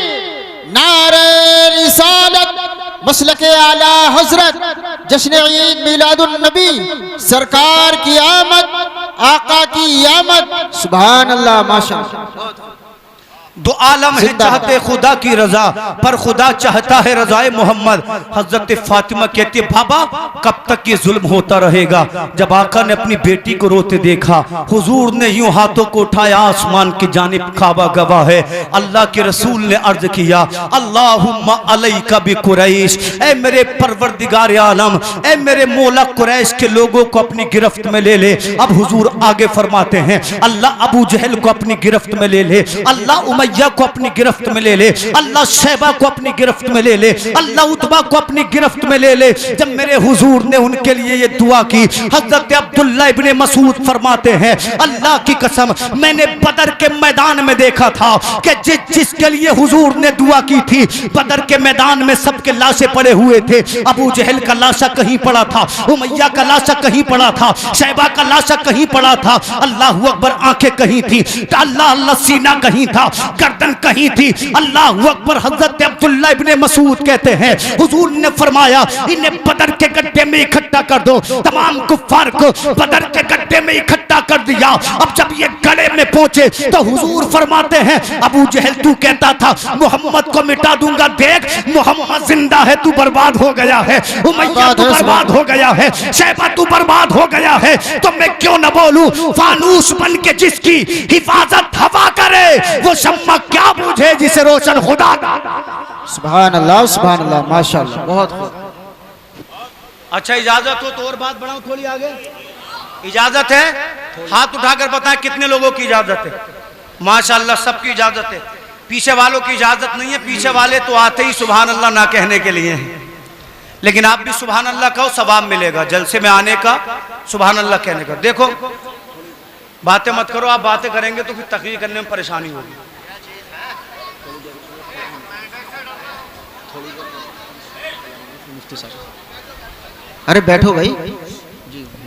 नारे रिसालत, मसलके आला हजरत, जश्न ईद मिलादुन नबी, सरकार की आमद, आका की आमद। सुभान अल्लाह, माशाअल्लाह। दो आलम है चाहते खुदा की रजा, पर खुदा चाहता है रजाए मोहम्मद। हजरत फातिमा कहती है, बाबा कब तक ये जुल्म होता रहेगा? जब आका ने अपनी बेटी को रोते देखा, हुजूर ने यूं हाथों को उठाया, आसमान की जानिब काबा गवाह है। अल्लाह के रसूल ने अर्ज किया, अल्लाहुम्मा अलैका बि कुरैश, ऐ मेरे परवरदिगार आलम, ऐ मेरे मौला कुरैश के लोगों को अपनी गिरफ्त में ले ले। अब हुजूर आगे फरमाते हैं, अल्लाह अबू जहल को अपनी गिरफ्त में ले ले, अल्लाह उमैया को अपनी गिरफ्त में ले ले, अल्लाह शैबा को अपनी गिरफ्त में ले ले, अल्लाह उतबा को अपनी गिरफ्त में ले ले। जब मेरे हुजूर ने उनके लिए ये दुआ की, हजरत अब्दुल्लाह इब्ने मसूद फरमाते हैं, अल्लाह की कसम मैंने बदर के मैदान में देखा था कि जिसके लिए हुजूर ने दुआ की थी, बदर के मैदान में सबके लाशें पड़े हुए थे। अबू जहल का लाशा कहीं पड़ा था, उमैया का लाशा कहीं पड़ा था, शैबा का लाशा कहीं पड़ा था। अल्लाह अकबर, आंखें कहीं थी, अल्लाह अल्लाह, सीना कहीं था, गर्दन कहीं थी। अल्लाह अकबर। हजरत अब्दुल्लाह इब्ने मसूद कहते हैं, हुजूर ने फरमाया, इन्हें बदर के गड्ढे में इकट्ठा कर दो, तमाम कुफ्फार को बदर के गड्ढे गड्ढे में इकट्ठा कर दिया। अब जब ये गले में पहुंचे तो हुजूर फरमाते हैं, अबू जहल तू कहता था मोहम्मद को मिटा दूंगा, देख मोहम्मद जिंदा है, तू बर्बाद हो गया है, उमैया तू बर्बाद हो गया है, शैबा तू बर्बाद हो गया है, तो मैं क्यों न बोलूं, फानूस बन के जिसकी हिफाजत हवा करे वो शम्मा क्या बूझे जिसे रोशन खुदा। सुभान अल्लाह, सुभान अल्लाह, माशाअल्लाह, बहुत खूब। अच्छा इजाजत हो तो और बात बढ़ाऊं थोड़ी आगे, इजाजत है? हाथ उठाकर बताएं कितने लोगों की इजाजत है? माशाअल्लाह सबकी इजाजत है, पीछे वालों की इजाजत नहीं है। पीछे वाले तो आते ही सुभान अल्लाह ना कहने के लिए हैं, लेकिन आप भी सुभान अल्लाह कहो, सवाब मिलेगा जलसे में आने का, सुभान अल्लाह कहने का। देखो बातें मत करो, आप बातें करेंगे तो फिर तकरीर करने में परेशानी होगी। अरे बैठो भाई,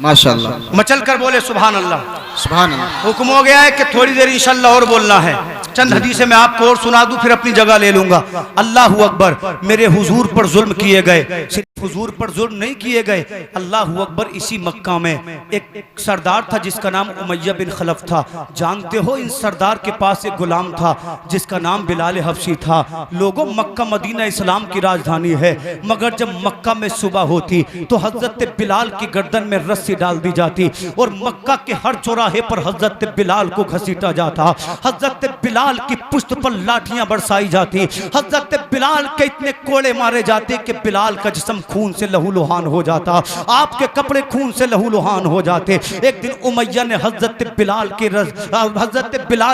माशाअल्लाह, मचल कर बोले सुभान अल्लाह, सुभान अल्लाह। हुक्म हो गया है कि थोड़ी देर इंशाअल्लाह और बोलना है। चंद हदीसें मैं आपको और सुना दूं, फिर अपनी जगह ले लूंगा। अल्लाहू अकबर, मेरे हुजूर पर जुल्म किए गए, सिर्फ हुजूर पर जुल्म नहीं किए गए, अल्लाहू अकबर, इसी मक्का में एक सरदार था जिसका नाम उमैया बिन खलफ था। जानते हो इन सरदार के पास एक गुलाम था जिसका नाम बिलाल हबशी था। लोगों, मक्का मदीना इस्लाम की राजधानी है, मगर जब मक्का में सुबह होती तो हजरत बिलाल की गर्दन में रस्सी डाल दी जाती और मक्का के हर चौराहे पर हजरत बिलाल को घसीटा जाता। हजरत बिलाल की पुश्त पर लाठियां बरसाई जाती। हजरत बिलाल के इतने कोड़े मारे जाते कि बिलाल का जिस्म खून से लहूलुहान हो जाता, आपके कपड़े खून से लहूलुहान हो जाते। एक दिन उमैया ने हजरत बिलाल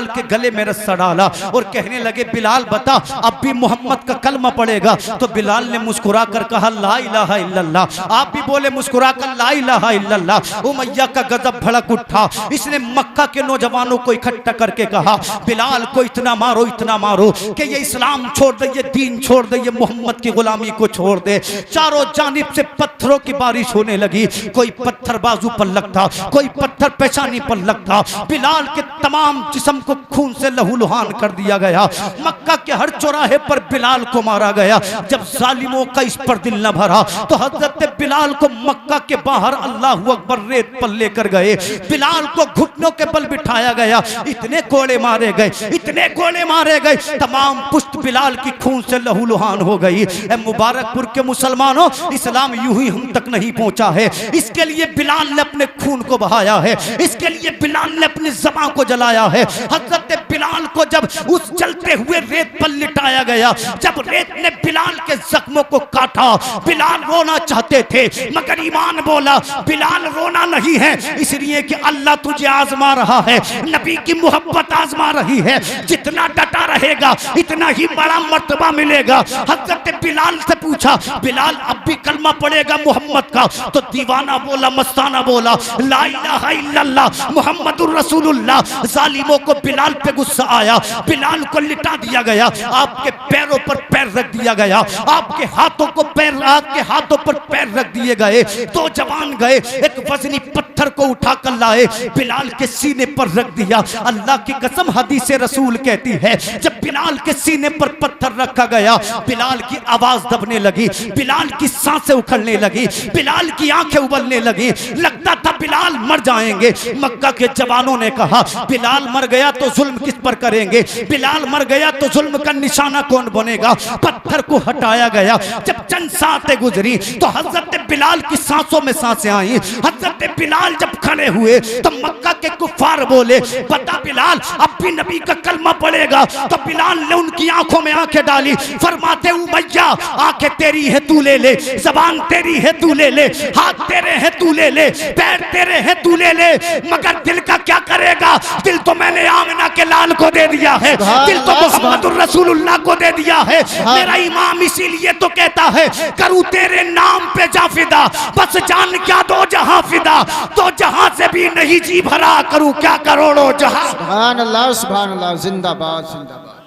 के गले में रस्सा डाला और कहने लगे, बिलाल बता अब भी मोहम्मद का कलमा पड़ेगा? तो बिलाल ने मुस्कुरा कर कहा, ला इलाहा इल्लल्लाह। आप भी बोले मुस्कुरा कर, ला इलाहा इल्लल्लाह। उमैया का गजब भड़क उठा। इसने मक्का के नौजवानों को इकट्ठा करके कहा, बिलाल को इतना मारो, इतना मारो कि ये इस्लाम छोड़ दे, ये दीन छोड़ दे, ये मोहम्मद की गुलामी को छोड़ दे। चारों जानिब से पत्थरों की बारिश होने लगी। कोई पत्थर बाजू पर लगता, कोई पत्थर पेशानी पर लगता। बिलाल के तमाम जिस्म को खून से लहूलुहान कर दिया गया। मक्का के हर चौराहे पर बिलाल को मारा गया। जब जालिमों का इस पर दिल न भरा तो हजरत बिलाल को मक्का के बाहर अल्लाहू अकबर रेत पर लेकर गए। बिलाल को घुटनों के बल बिठाया गया। इतने कोड़े मारे गए, इतने कोड़े मारे गए, तमाम पुश्त बिलाल की खून से लहूलुहान हो गई। ए मुबारकपुर के मुसलमानों, इस्लाम यूं ही हम तक नहीं पहुंचा है, इसके लिए बिलाल ने अपने खून को बहाया है, इसके लिए बिलाल ने अपनी ज़बां को जलाया है। हजरत बिलाल को जब उस जलते हुए रेत पर लिटाया गया, जब रेत ने बिलाल के जख्मों को काटा, बिलाल रोना चाहते थे मगर ईमान बोला बिलाल रोना नहीं है, इसलिए कि अल्लाह तुझे आजमा रहा है, नबी की मोहब्बत आजमा रही है। जितना डटा रहेगा इतना ही बड़ा मर्तबा मिलेगा। हजरत बिलाल से पूछा, बिलाल अब भी कलमा पड़ेगा मोहम्मद का? तो दीवाना बोला, मस्ताना बोला, ला इलाहा इल्लल्लाह मुहम्मदुर रसूलुल्लाह। जालिमों को बिलाल पे गुस्सा आया, बिलाल को लिटा दिया गया, आपके पैरों पर पैर रख दिया गया, आपके हाथों को पैर, आपके हाथों पर पैर रख दिए गए। दो जवान गए, एक वजनी पत्थर को उठाकर लाए, बिलाल के सीने पर रख दिया। अल्लाह की कसम, हदीस रसूल कहती है जब बिलाल के सीने पर पत्थर रखा गया, बिलाल की आवाज दबने लगी, बिलाल की सांसें उखड़ने लगी, बिलाल की आंखें उबलने लगी, लगता था बिलाल मर जाएंगे। मक्का के जवानों ने कहा, बिलाल मर गया तो जुल्म किस पर करेंगे, बिलाल मर गया तो जुल्म का निशाना कौन बनेगा। पत्थर को हटाया गया। जब चंद सांसें गुजरी तो हजरत बिलाल की सांसों में सांसें आई। हजरत बिलाल जब खड़े हुए तो मक्का के कुफार बोले, बता बिलाल अब भी नबी का कलमा पड़ेगा? तो बिलाल ने उनकी आंखों में आंखें डाली, फरमाते उमैया आंखें तेरी है तू ले ले, जबान तेरी है तू ले ले, हाथ तेरे हैं तू ले ले, पैर तेरे हैं तू ले ले, मगर दिल का क्या करेगा? दिल तो मैंने आमना के लाल को दे दिया है, दिल तो मुहम्मदुर रसूलुल्लाह को दे दिया है। मेरा इमाम इसीलिए तो कहता है, करूं तेरे नाम पे जा फिदा, बस जान क्या दो जहां फिदा, तो जहां से भी नहीं जी भरा, करूं क्या करोड़ों जहां। सुभान अल्लाह, सुभान अल्लाह, जिंदाबाद जिंदाबाद।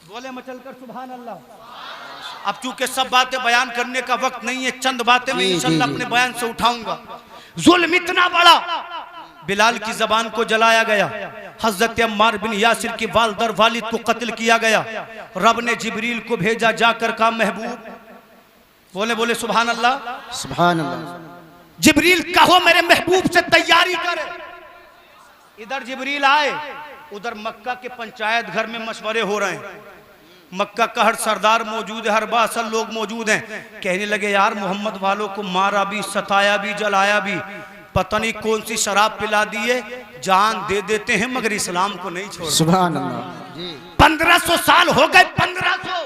बोले मचल कर सुभान अल्लाह। अब चूंकि सब बातें बयान करने का वक्त नहीं है, चंद बातें मैं इंशाअल्लाह अपने बयान से उठाऊंगा। जुल्म इतना बड़ा, बिलाल की जबान को जलाया गया, हजरत अम्मार बिन यासिर की वालिद वालिद को कत्ल किया गया। रब ने जिब्रील को भेजा, जाकर कहा महबूब, बोले बोले सुभान अल्लाह, सुभान अल्लाह, जिब्रील कहो मेरे महबूब से तैयारी करे। इधर जिब्रील आए, उधर मक्का के पंचायत घर में मशवरे हो रहे हैं। मक्का का हर सरदार मौजूद है, हर बासल लोग मौजूद हैं। कहने लगे यार मोहम्मद वालों को मारा भी, सताया भी, जलाया भी, पता नहीं कौन सी शराब पिला दिए, जान दे देते हैं मगर इस्लाम को नहीं छोड़। सुभान अल्लाह। 1500 साल हो गए, 1500।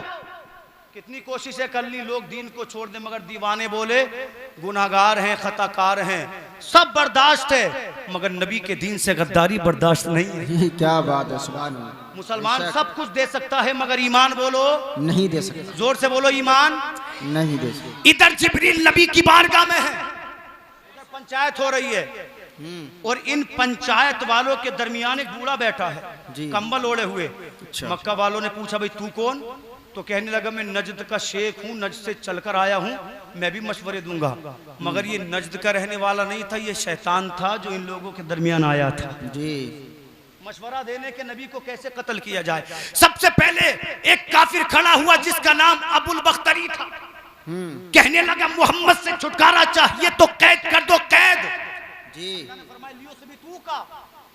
कितनी कोशिशें कर ली लोग दीन को छोड़ दे, मगर दीवाने बोले गुनाहगार हैं, खताकार हैं, सब बर्दाश्त है, मगर नबी के दीन से गद्दारी बर्दाश्त नहीं है। ये क्या बात है, सुभान अल्लाह। मुसलमान सब कुछ दे सकता है मगर ईमान बोलो नहीं दे सकता। जोर से बोलो ईमान नहीं दे सकता। इधर जिब्रील नबी की बारगाह में है, इधर पंचायत हो रही है, और इन पंचायत वालों के दरमियान एक बूढ़ा बैठा है कंबल ओढ़े हुए। मक्का वालों ने पूछा भाई तू कौन? तो कहने लगा मैं नजद का शेख हूँ, नजद से चलकर आया हूँ, मैं भी मशवरे दूंगा। मगर ये नजद का रहने वाला नहीं था, ये शैतान था जो इन लोगों के दरमियान आया था जी। मशवरा देने के नबी को कैसे कत्ल किया जाए। सबसे पहले एक काफिर खड़ा हुआ जिसका नाम अबुल बख्तरी था। कहने लगा मोहम्मद से छुटकारा चाहिए तो कैद कर दो, कैद जी।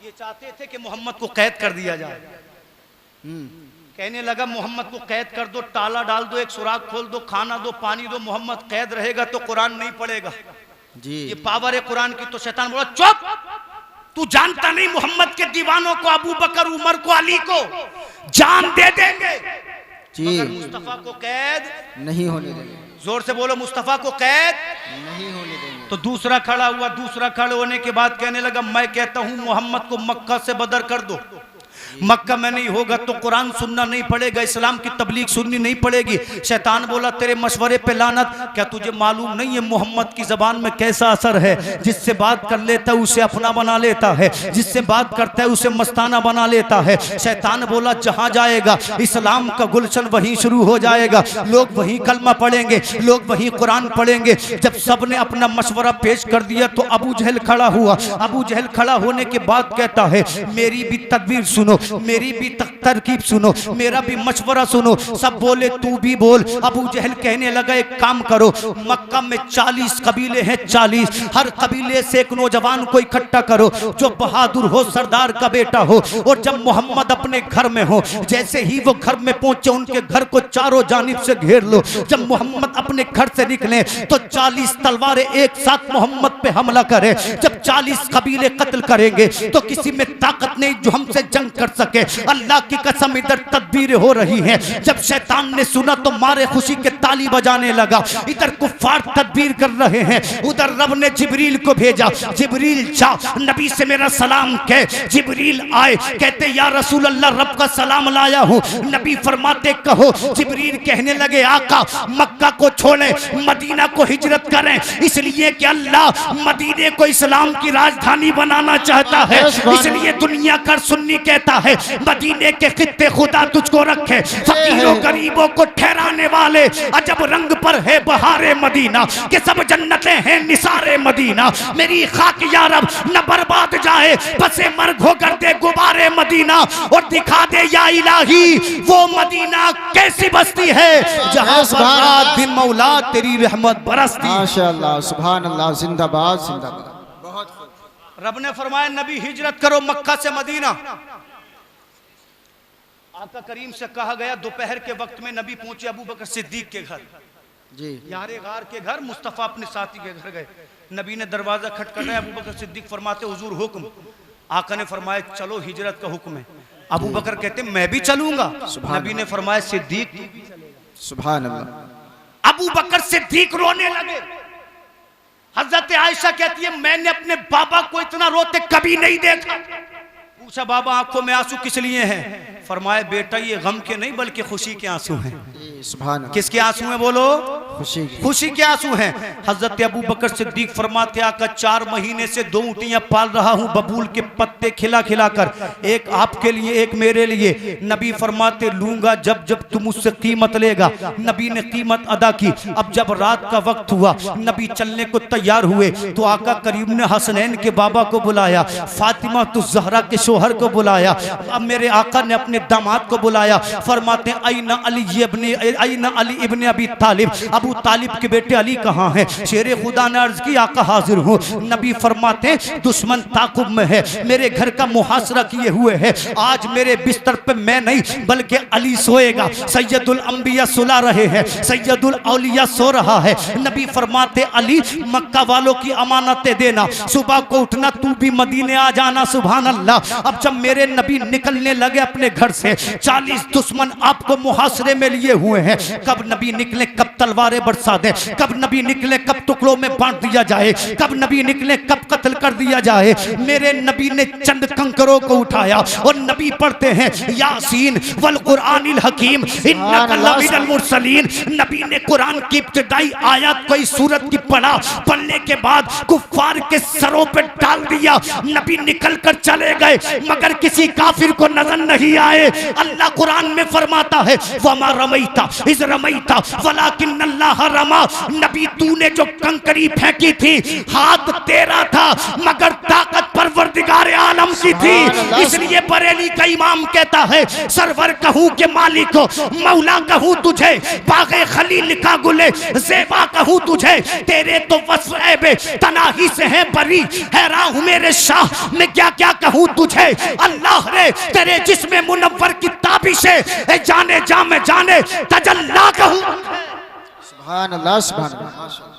ये चाहते थे कि मोहम्मद को कैद कर दिया जाए। कहने लगा मोहम्मद को कैद कर दो, ताला डाल दो, एक सुराख खोल दो, खाना दो, पानी दो, मोहम्मद कैद रहेगा तो कुरान नहीं पढ़ेगा जी। ये पावर है कुरान की। तो शैतान बोला चुप, तू जानता नहीं मोहम्मद के दीवानों को, अबू बकर, उमर को, अली को जान दे देंगे जी, मगर मुस्तफा को कैद नहीं होने देंगे। जोर से बोलो मुस्तफा को कैद नहीं होने देंगे। तो दूसरा खड़ा हुआ, दूसरा खड़े होने के बाद कहने लगा मैं कहता हूं मोहम्मद को मक्का से बदर कर दो। मक्का में नहीं होगा तो कुरान सुनना नहीं पड़ेगा, इस्लाम की तबलीग सुननी नहीं पड़ेगी। शैतान बोला तेरे मशवरे पे लानत, क्या तुझे मालूम नहीं है मोहम्मद की जबान में कैसा असर है? जिससे बात कर लेता है उसे अपना बना लेता है, जिससे बात करता है उसे मस्ताना बना लेता है। शैतान बोला जहां जाएगा इस्लाम का गुलशन वहीं शुरू हो जाएगा, लोग वहीं कलमा पढ़ेंगे, लोग वहीं कुरान पढ़ेंगे। जब सब ने अपना मशवरा पेश कर दिया तो अबू जहल खड़ा हुआ। अबू जहल खड़ा होने के बाद कहता है मेरी भी तदबीर सुनो, मेरी भी तरकीब सुनो, मेरा भी मशवरा सुनो। सब बोले तू भी बोल। अबू जहल कहने लगा एक काम करो, मक्का में 40 कबीले हैं, 40, हर कबीले से एक नौजवान को इकट्ठा करो जो बहादुर हो, सरदार का बेटा हो, और जब मोहम्मद अपने घर में हो, जैसे ही वो घर में पहुंचे उनके घर को चारों जानिब से घेर लो। जब मोहम्मद अपने घर से निकले तो 40 तलवारें एक साथ मोहम्मद पे हमला करे। जब 40 कबीले कत्ल करेंगे तो किसी में ताकत नहीं जो हमसे जंग कर सके। अल्लाह की कसम इधर तदबीरें हो रही हैं। जब शैतान ने सुना तो मारे खुशी के ताली बजाने लगा। इधर कुफ्फार तदबीर कर रहे हैं, उधर रब ने जिब्रील को भेजा। जिब्रील जा नबी से मेरा सलाम कह। जिब्रील आए, कहते या रसूल अल्लाह रब का सलाम लाया हूँ। नबी फरमाते कहो। जिब्रील कहने लगे आका मक्का को छोड़े, मदीना को हिजरत करें, इसलिए कि अल्लाह मदीने को इस्लाम की राजधानी बनाना चाहता है। इसलिए दुनिया का सुन्नी कहता है मदीने के खित्ते खुदा तुझको रखे, फकीरों गरीबों को ठहराने वाले अजब रंग पर है बहारे मदीना, कि सब जन्नतें हैं निसारे मदीना। मेरी खाक या रब न बर्बाद जाए, बसे मर्ग होकर दे गुबारे मदीना, और दिखा दे या इलाही वो मदीना कैसी बस्ती है जहां पर रात दिन मौला तेरी रहमत बरसती। माशाअल्लाह, सुभान अल्लाह, जिंदाबाद जिंदाबाद। रब ने फरमाया नबी हिजरत करो मक्का से मदीना। आका करीम से कहा गया दोपहर के वक्त में नबी पहुंचे अबू बकर सिद्दीक के घर जी। यारे गार के घर, मुस्तफा अपने साथी के घर गए। नबी ने दरवाजा खटखटाया, अबू बकर सिद्दीक फरमाते हुजूर हुक्म। आका ने फरमाया चलो हिजरत का हुक्म है। अबू बकर कहते मैं भी चलूंगा। नबी ने फरमाया सिद्दीक सुभान अल्लाह। अबू बकर सिद्दीक रोने लगे। हजरत आयशा कहती है मैंने अपने बाबा को इतना रोते कभी नहीं देखा। पूछा बाबा आंखों में आंसू किस लिए हैं? फरमाया बेटा ये गम के नहीं बल्कि खुशी के आंसू हैं। सुभान अल्लाह। किसके आंसू हैं बोलो? खुशी के आंसू हैं। हजरत अबू बकर सिद्दीक फरमाते आका 4 महीने से 2 ऊँटियां पाल रहा हूं बबूल के पत्ते खिला खिला कर, एक आपके लिए एक मेरे लिए। नबी फरमाते लूंगा जब जब तुम मुझसे कीमत लेगा। नबी ने कीमत अदा की। अब जब रात का वक्त हुआ नबी चलने को तैयार हुए तो आका करीम ने हसनैन के बाबा को बुलाया, फातिमा तो जहरा के शोहर को बुलाया। अब मेरे आका ने अपने दामाद को बुलाया। फरमाते आईना अली इब्ने अबी तालिब। अब अबू तालिब के बेटे अली कहाँ हैं? शेर खुदा ने अर्ज की आका हाजिर हूँ। नबी फरमाते दुश्मन ताकुब में है, मेरे घर का मुहासरा किए हुए है। आज मेरे बिस्तर पे मैं नहीं बल्कि अली सोएगा। सैयदुल अंबिया सुला रहे हैं, सैयदुल औलिया सो रहा है। नबी फरमाते अली मक्का वालों की अमानतें देना, सुबह को उठना तू भी मदीने आ जाना। सुभान अल्लाह। अब जब मेरे नबी निकलने लगे अपने घर से, 40 दुश्मन आपको मुहासरे में लिए हुए हैं। कब नबी निकले, कब तलवारें बरसा दे, कब नबी निकले, कब टुकड़ों में बांट दिया जाए, कब नबी निकले, कब कत्ल कर दिया जाए। मेरे नबी ने चंद कंकरों को उठाया और नबी पढ़ते हैं यासीन वल कुरानिल हकीम इन्नका लमिनल मुरसलीन। नबी ने कुरान की इब्तिदाई आयत कोई सूरत की पढ़ा, पढ़ने के बाद कुफ्फार के सरों पे डाल दिया। नबी निकल कर चले गए मगर किसी काफिर को नजर नहीं आए। अल्लाह कुरान में फरमाता है वमा रमैता इज रमैता वलाकिन्नल्लाह रमा। नबी तूने जो कंकरी फेंकी थी हाथ तेरा था मगर ताकत परवरदिगार आलम की थी। इसलिए बरेली का इमाम कहता है सरवर कहूँ के मालिक हो, मौला कहूँ तुझे, बागे खलील का गुले ज़ेबा कहूँ तुझे, तेरे तो वस्फ़ ऐबे तनाही से है बरी। हैरान हूँ मेरे शाह मैं क्या क्या कहूँ तुझे। अल्लाह रे तेरे जिस्म मुनव्वर की ताबिश है, जाने जा में जाने तजल्ला कहूँ। सुभान अल्लाह, सुभान अल्लाह।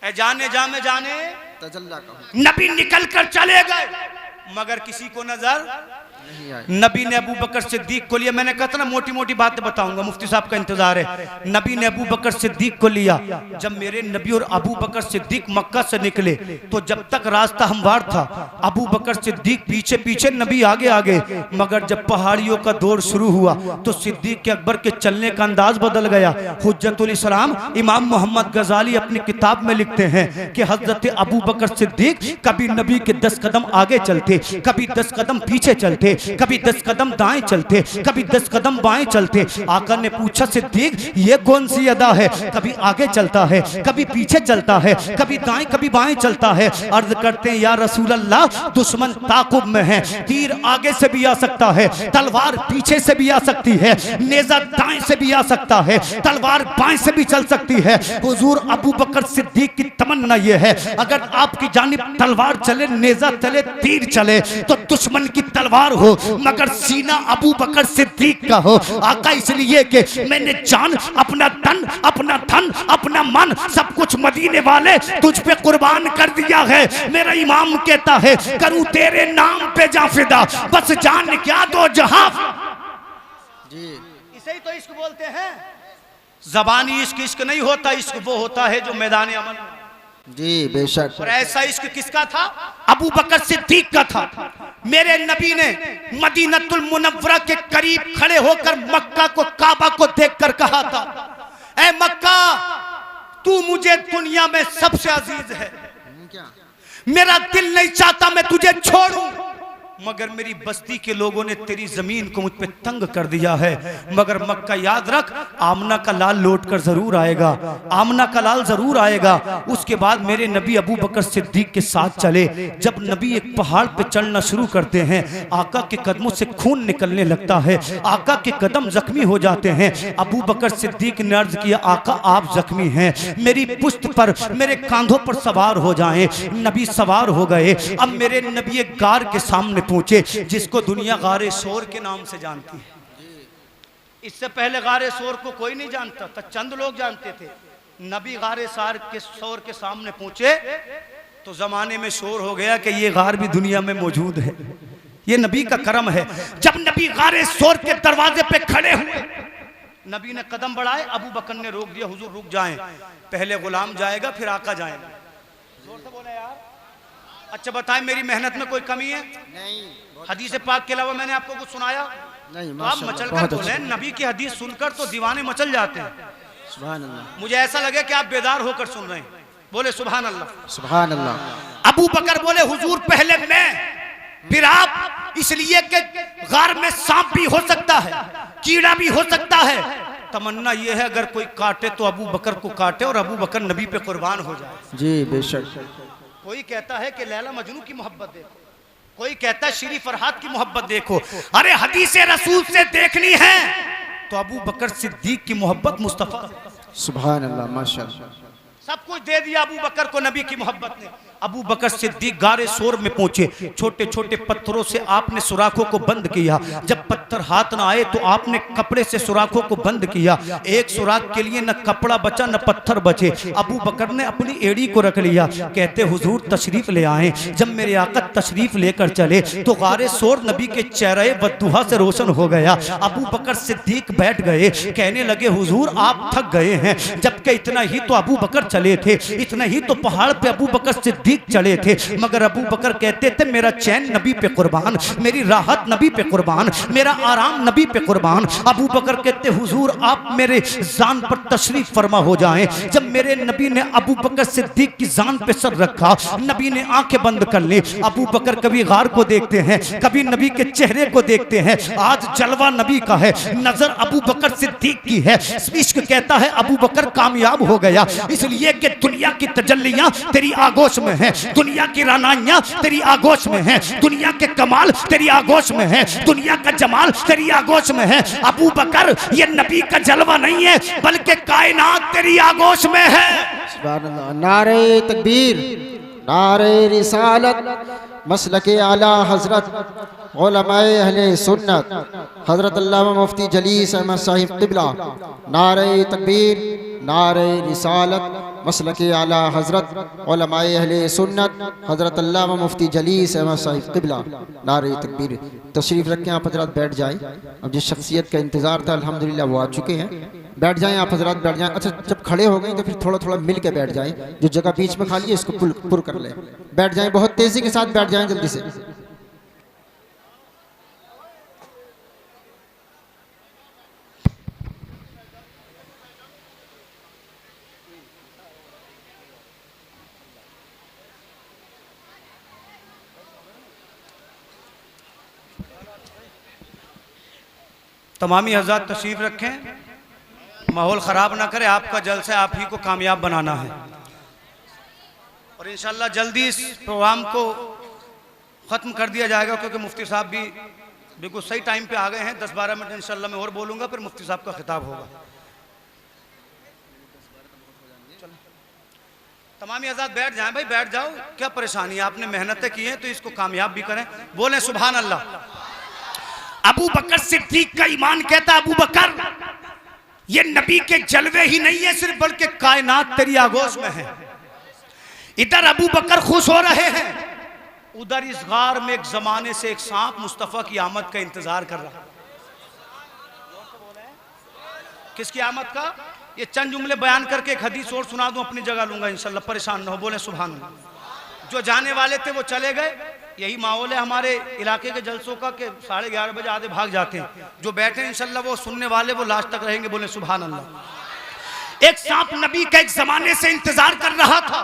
जाने जा में जाने तजल्ला कहूँ। नबी निकल कर चले गए मगर किसी को नजर नबी ने अबू बकर सिद्दीक को लिया। मैंने कहा था ना मोटी मोटी बातें बताऊंगा, मुफ्ती साहब का इंतजार है। नबी ने अबू बकर सिद्दीक को लिया। जब मेरे नबी और अबू बकर सिद्दीक मक्का से निकले तो जब तक रास्ता हमवार था अबू बकर सिद्दीक पीछे पीछे, नबी आगे आगे। मगर जब पहाड़ियों का दौर शुरू हुआ तो सिद्दीक के अकबर के चलने का अंदाज बदल गया। हुज्जतुल इस्लाम इमाम मोहम्मद गजाली अपनी किताब में लिखते हैं कि हजरत अबू बकर सिद्दीक कभी नबी के 10 कदम आगे चलते, कभी 10 कदम पीछे चलते, कभी 10 कदम दाएं चलते, कभी 10 कदम बाएं चलते। आका ने पूछा सिद्दीक ये कौन सी अदा है? कभी आगे चलता है, कभी पीछे चलता है, कभी दाएं कभी बाएं चलता है। अर्ज करते हैं या रसूल अल्लाह दुश्मन ताकुब में है, तीर आगे से भी आ सकता है, तलवार पीछे से भी आ सकती है, नेजा दाएं से भी आ सकता है, तलवार बाएं से भी चल सकती है। हुजूर अबू बकर सिद्दीक की तमन्ना ये है अगर आपकी जानिब तलवार चले, नेजा चले, तीर चले तो दुश्मन की तलवार हो मगर सीना अबू बकर सिद्दीक का हो। आका इसलिए कि मैंने जान, अपना तन, अपना धन, अपना मन सब कुछ मदीने वाले तुझ पे कुर्बान कर दिया है। मेरा इमाम कहता है करूं तेरे नाम पे जा फिदा, बस जान क्या दो जहां। जी इसे ही तो इश्क बोलते हैं। जबानी इश्क इश्क नहीं होता, इश्क वो होता है जो मैदान अमल। जी बेशक। और ऐसा इश्क किसका था? अबू बकर सिद्दीक का था। मेरे नबी ने मदीनतुल मुनव्वरा के करीब खड़े होकर मक्का को, काबा को देखकर कहा था ऐ मक्का तू मुझे दुनिया में सबसे अजीज है, मेरा दिल नहीं चाहता मैं तुझे छोड़ूं, मगर मेरी बस्ती के लोगों ने तेरी जमीन को मुझ पे तंग कर दिया है। मगर मक्का याद रख आमना का लाल लौट कर जरूर आएगा, आमना का लाल जरूर आएगा। उसके बाद मेरे नबी अबू बकर सिद्दीक के साथ चले। जब नबी एक पहाड़ पे चढ़ना शुरू करते हैं आका के कदमों से खून निकलने लगता है, आका के कदम जख्मी हो जाते हैं। अबू बकर सिद्दीक ने अर्ज किया आका आप जख्मी हैं, मेरी पुश्त पर, मेरे कांधों पर सवार हो जाएं। नबी सवार हो गए। अब मेरे नबी एक गार के सामने पहुंचे जिसको दुनिया गारे शोर के नाम से जानती है। इससे पहले गारे शोर को कोई नहीं जानता था, चंद लोग जानते थे। नबी गारे सार के शोर के सामने पहुंचे तो जमाने में शोर हो गया कि ये गार भी दुनिया में मौजूद है। ये नबी का करम है। जब नबी गारे शोर के दरवाजे पे खड़े हुए, नबी ने कदम बढ़ाए, अबू बकर ने रोक दिया, हुजूर रुक जाएं, पहले गुलाम जाएगा फिर आका जाएगा। जोर से बोले यार। अच्छा बताएं मेरी मेहनत में कोई कमी है? नहीं। हदीस पाक के अलावा मैंने आपको कुछ सुनाया? नहीं। तो आप मचल कर बोले। नबी की हदीस सुनकर तो दीवाने मचल जाते हैं। सुभान अल्लाह। मुझे ऐसा लगे कि आप बेदार होकर सुन रहे हैं। बोले सुभान अल्लाह। सुभान अल्लाह। अबू बकर बोले हुजूर पहले मैं फिर आप, इसलिए कि गार में सांप भी हो सकता है, कीड़ा भी हो सकता है। तमन्ना यह है अगर कोई काटे तो अबू बकर को काटे और अबू बकर नबी पे कुर्बान हो जाए। जी बेशक। कोई कहता है कि लैला मजनू की मोहब्बत देखो, कोई कहता है शीरी फरहाद की मोहब्बत देखो। अरे हदीस रसूल से देखनी है तो अबू बकर सिद्दीक की मोहब्बत मुस्तफा। सुभान अल्लाह, माशाअल्लाह। सब कुछ दे दिया अबू बकर को नबी की मोहब्बत ने। अबू बकर सिद्दीक गारे सोर में पहुंचे, छोटे छोटे पत्थरों से आपने सुराखों को बंद किया। जब पत्थर हाथ ना आए तो आपने कपड़े से सुराखों को बंद किया। एक सुराख के लिए न कपड़ा बचा न पत्थर बचे। अबू बकर ने अपनी एड़ी को रख लिया, कहते हुजूर तशरीफ ले आए। जब मेरे आका तशरीफ लेकर चले तो गारे सोर नबी के चेहरे बद्दुहा से रोशन हो गया। अबू बकर सिद्दीक बैठ गए, कहने लगे हुजूर आप थक गए हैं। जबकि इतना ही तो अबू बकर चले थे, इतना ही तो पहाड़ पे अबू बकर सिद्दीक चले थे। मगर अबू बकर कहते थे मेरा चैन नबी पे कुर्बान, मेरी राहत नबी पे कुर्बान, मेरा आराम नबी पे कुर्बान। अबू बकर कहते हुजूर आप मेरे जान पर तशरीफ फरमा हो जाएं। जब मेरे नबी ने अबू बकर सिद्दीक की जान पे सर रखा, नबी ने आंखें बंद कर ली। अबू बकर कभी गार को देखते हैं, कभी नबी के चेहरे को देखते हैं। आज जलवा नबी का है, नजर अबू बकर सिद्दीक की है। इश्क कहता है अबू बकर कामयाब हो गया, इसलिए कि दुनिया की तजल्लियां तेरी आगोश में है, दुनिया की रानाइयां तेरी आगोश में है, दुनिया के कमाल तेरी आगोश में है, दुनिया का जमाल तेरी आगोश में है। अबू बकर ये नबी का जलवा नहीं है बल्कि कायनात तेरी आगोश में है। सुभान अल्लाह। नारे तकबीर, नारे रिसालत, मसलके आला हजरत उलमाए अहले सुन्नत हजरत अल्लामा मुफ्ती जलीस अहमद साहिब क़िबला। नारे तकबीर, नारे रिसालत, मसलके आला हजरत उलमाए अहले सुन्नत हजरत अल्लामा मुफ्ती जलीस अहमद साहिब क़िबला। नारे तकबीर। तशरीफ़ रखें आप हजरात, बैठ जाएं। अब जिस शख्सियत का इंतज़ार था अल्हम्दुलिल्लाह वो आ चुके हैं। बैठ जाएं आप हजरात, बैठ जाएं। अच्छा जब खड़े हो गए तो फिर थोड़ा थोड़ा मिल के बैठ जाएं, जो जगह बीच में खाली है इसको पुर कर लें। बैठ जाएं, बहुत तेज़ी के साथ बैठ जाएं, जल्दी से। तमामी हज़रात तशरीफ़ रखें, माहौल ख़राब ना करें। आपका जलसा आप ही को कामयाब बनाना है और इंशाअल्लाह जल्दी इस प्रोग्राम को ख़त्म कर दिया जाएगा, क्योंकि मुफ्ती साहब भी बिल्कुल सही टाइम पे आ गए हैं। 10-12 मिनट इंशाअल्लाह मैं और बोलूँगा, फिर मुफ्ती साहब का खिताब होगा। तमामी हज़रात बैठ जाएं भाई, बैठ जाओ, क्या परेशानी है, आपने मेहनतें की हैं तो इसको कामयाब भी करें। बोलें सुभान अल्लाह। अबू बकर सिद्दीक का ईमान कहता अबू बकर ये नबी के जलवे ही नहीं है सिर्फ, बल्कि कायनात तेरी आगोश में है। इधर अबू बकर खुश हो रहे हैं, उधर इस गार में एक जमाने से एक सांप मुस्तफा की आमद का इंतजार कर रहा। किसकी आमद का? ये चंद जुमले बयान करके एक हदीस और सुना दूं, अपनी जगह लूंगा इंशाल्लाह, परेशान न हो। बोले सुभान अल्लाह। जो जाने वाले थे वो चले गए। यही माहौल है हमारे इलाके के जलसों का कि 11:30 बजे आधे भाग जाते हैं। जो बैठे हैं इंशाल्लाह वो सुनने वाले वो लास्ट तक रहेंगे। बोले सुभान अल्लाह। एक सांप नबी का एक जमाने से इंतजार कर रहा था।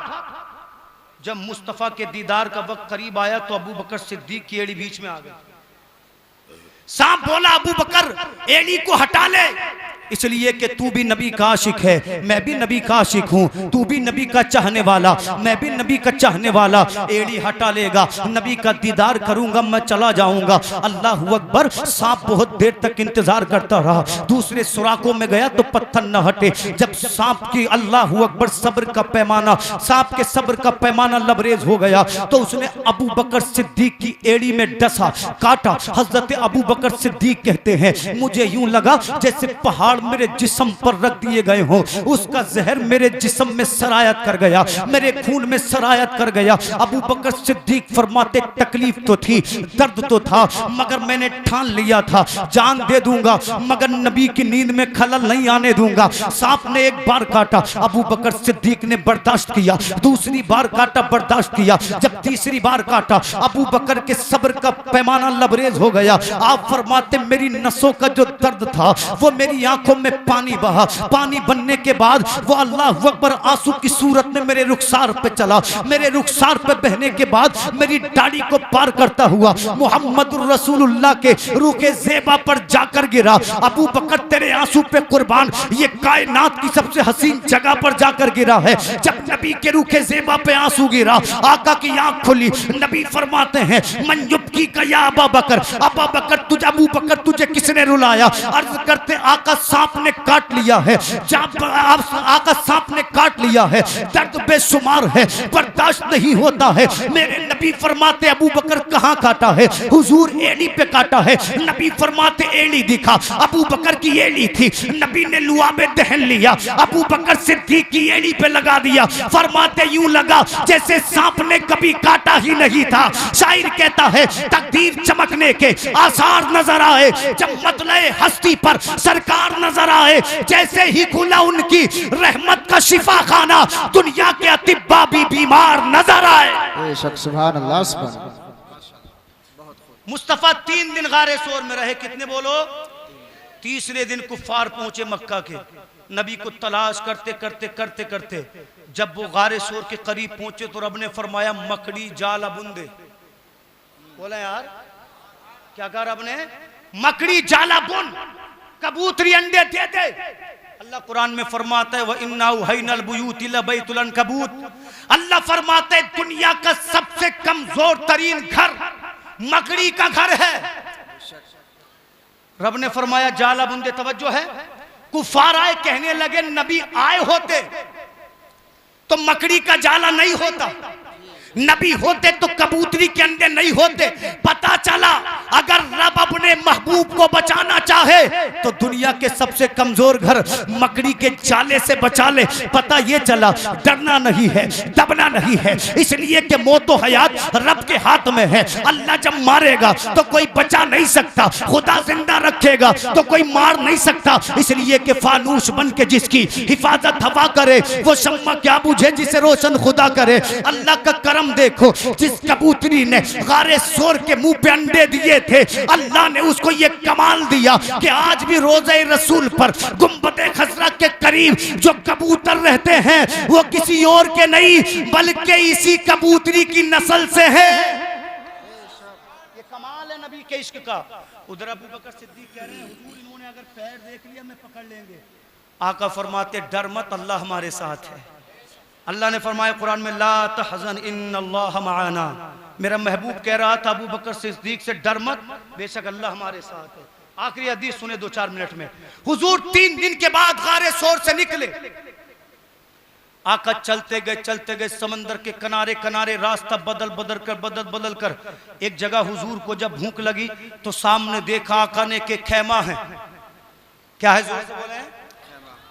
जब मुस्तफा के दीदार का वक्त करीब आया तो अबू बकर सिद्दीक की एड़ी बीच में आ गई। सांप बोला अबू बकर एड़ी को हटा ले, इसलिए कि तू भी नबी का आशिक है, मैं भी नबी का आशिक हूँ, तू भी नबी का चाहने वाला, मैं भी नबी का चाहने वाला। एड़ी हटा लेगा, नबी का दीदार करूंगा, मैं चला जाऊंगा। अल्लाह अकबर। सांप बहुत देर तक इंतजार करता रहा, दूसरे सुराखों में गया तो पत्थर न हटे। जब सांप की अल्लाह अकबर सब्र का पैमाना, सांप के सब्र का पैमाना लबरेज हो गया तो उसने अबू बकर सिद्दीक की एड़ी में डसा, काटा। हजरत अबू बकर सिद्दीक कहते हैं मुझे यूं लगा जैसे पहाड़ मेरे जिस्म पर रख दिए गए हो, उसका जहर मेरे जिस्म में सरायत कर गया, मेरे खून में सरायत कर गया। अबू बकर सिद्दीक फरमाते तकलीफ तो थी, दर्द तो था, मगर मैंने ठान लिया था जान दे दूंगा मगर नबी की नींद में खलल नहीं आने दूंगा। सांप ने एक बार काटा, अबू बकर सिद्दीक ने बर्दाश्त किया, दूसरी बार काटा, बर्दाश्त किया, जब तीसरी बार काटा अबू बकर के सब्र का पैमाना लबरेज हो गया। आप फरमाते मेरी नसों का जो दर्द था वो मेरी आंखों में पानी बहा, पानी बनने के बाद वो अल्लाह अकबर आंसू की सूरत में मेरे रुखसार पे चला, मेरे रुखसार पे बहने के बाद मेरी दाढ़ी को पार करता हुआ मोहम्मद रसूलुल्लाह के रूखे ज़ेबा पर जाकर गिरा। अबू बकर तेरे आंसू पे कुर्बान, ये कायनात की सबसे हसीन जगह पर जाकर गिरा है। जब नबी के रूखे ज़ेबा पे आंसू गिरा, आका की आंख खुली, नबी फरमाते हैं मन की या अबा बकर, अबा बकर तुझे, अबू बकर तुझे किसने रुलाया? अर्ज करते आका सांप ने काट लिया है, जब आका सांप ने काट लिया है, दर्द बेशुमार है, बर्दाश्त नहीं होता है। मेरे नबी फरमाते अबू बकर कहाँ काटा है? हुजूर एड़ी पे काटा है। नबी फरमाते एड़ी दिखा, अबू बकर की एड़ी थी, नबी ने लुआबे दहन लिया, अबू बकर सिद्दीक की एड़ी पे लगा दिया। फरमाते यूं लगा जैसे सांप ने कभी काटा ही नहीं था। शायर कहता है तकदीर चमकने के आसार नजर आए, जब मतले हस्ती पर सरकार नजर आए, जैसे ही खुला उनकी रहमत का शिफा खाना, दुनिया के अतिब्बा भी बीमार नजर आए। बेशक सुभान अल्लाह सुभान अल्लाह। मुस्तफा 3 दिन गारे सोर में रहे, कितने बोलो? तीसरे दिन कुफ्फार पहुंचे मक्का के, नबी को तलाश करते करते करते करते जब वो गारे सोर के करीब पहुंचे तो रब ने फरमाया मकड़ी जाला बुंदे। बोला यार क्या कहा रब ने? मकड़ी जाला बुन, कबूतरी अंडे दे दे। अल्लाह कुरान में फरमाता है व इन्ना उहैनल बुयूत इला बैतुल अनकबूत। अल्लाह फरमाता है दुनिया का सबसे कमजोर तरीन घर मकड़ी का घर है। रब ने फरमाया जाला बुंदे। तवज्जो है, कुफार आए, कहने लगे नबी आए होते तो मकड़ी का जाला नहीं होता, नबी होते तो कबूतरी के अंडे नहीं होते। पता चला अगर रब अपने महबूब को बचाना चाहे तो दुनिया के सबसे कमजोर घर मकड़ी के जाले से बचा ले। पता ये चला डरना नहीं है, दबना नहीं है, इसलिए कि मौत और हयात रब के हाथ में है। अल्लाह जब मारेगा तो कोई बचा नहीं सकता, खुदा जिंदा रखेगा तो कोई मार नहीं सकता। इसलिए कि फानूस बन के जिसकी हिफाजत हवा करे वो शम्मा क्या बुझे जिसे रोशन खुदा करे। अल्लाह का करम देखो, जिस कबूतरी ने गारे सोर के मुंह पे अंडे दिए थे, अल्लाह ने उसको ये कमाल दिया कि आज भी रोज़े रसूल पर गुंबदे खसरा के करीब जो कबूतर रहते हैं वो किसी और के नहीं बल्कि इसी कबूतरी की नस्ल से है। ये कमाल है नबी के इश्क का। उधर अबू बकर सिद्दीक कह रहे हैं हुजूर इन्होंने अगर पैर देख लिया मैं पकड़ लेंगे। आका फरमाते डर मत, अल्लाह हमारे साथ है। अल्लाह ने फरमाया कुरान में ला तहज़न इन्नल्लाह मआना। मेरा महबूब कह रहा था अबू बकर सिद्दीक से डर मत, बेशक अल्लाह हमारे साथ है। आखिरी हदीस सुने 2-4 मिनट में। हुजूर 3 दिन के बाद गारे सोर से निकले, आका चलते गए समंदर के किनारे किनारे रास्ता बदल कर एक जगह हुजूर को जब भूख लगी तो सामने देखा आका ने के खैमा है। क्या है? जोर से बोले हैं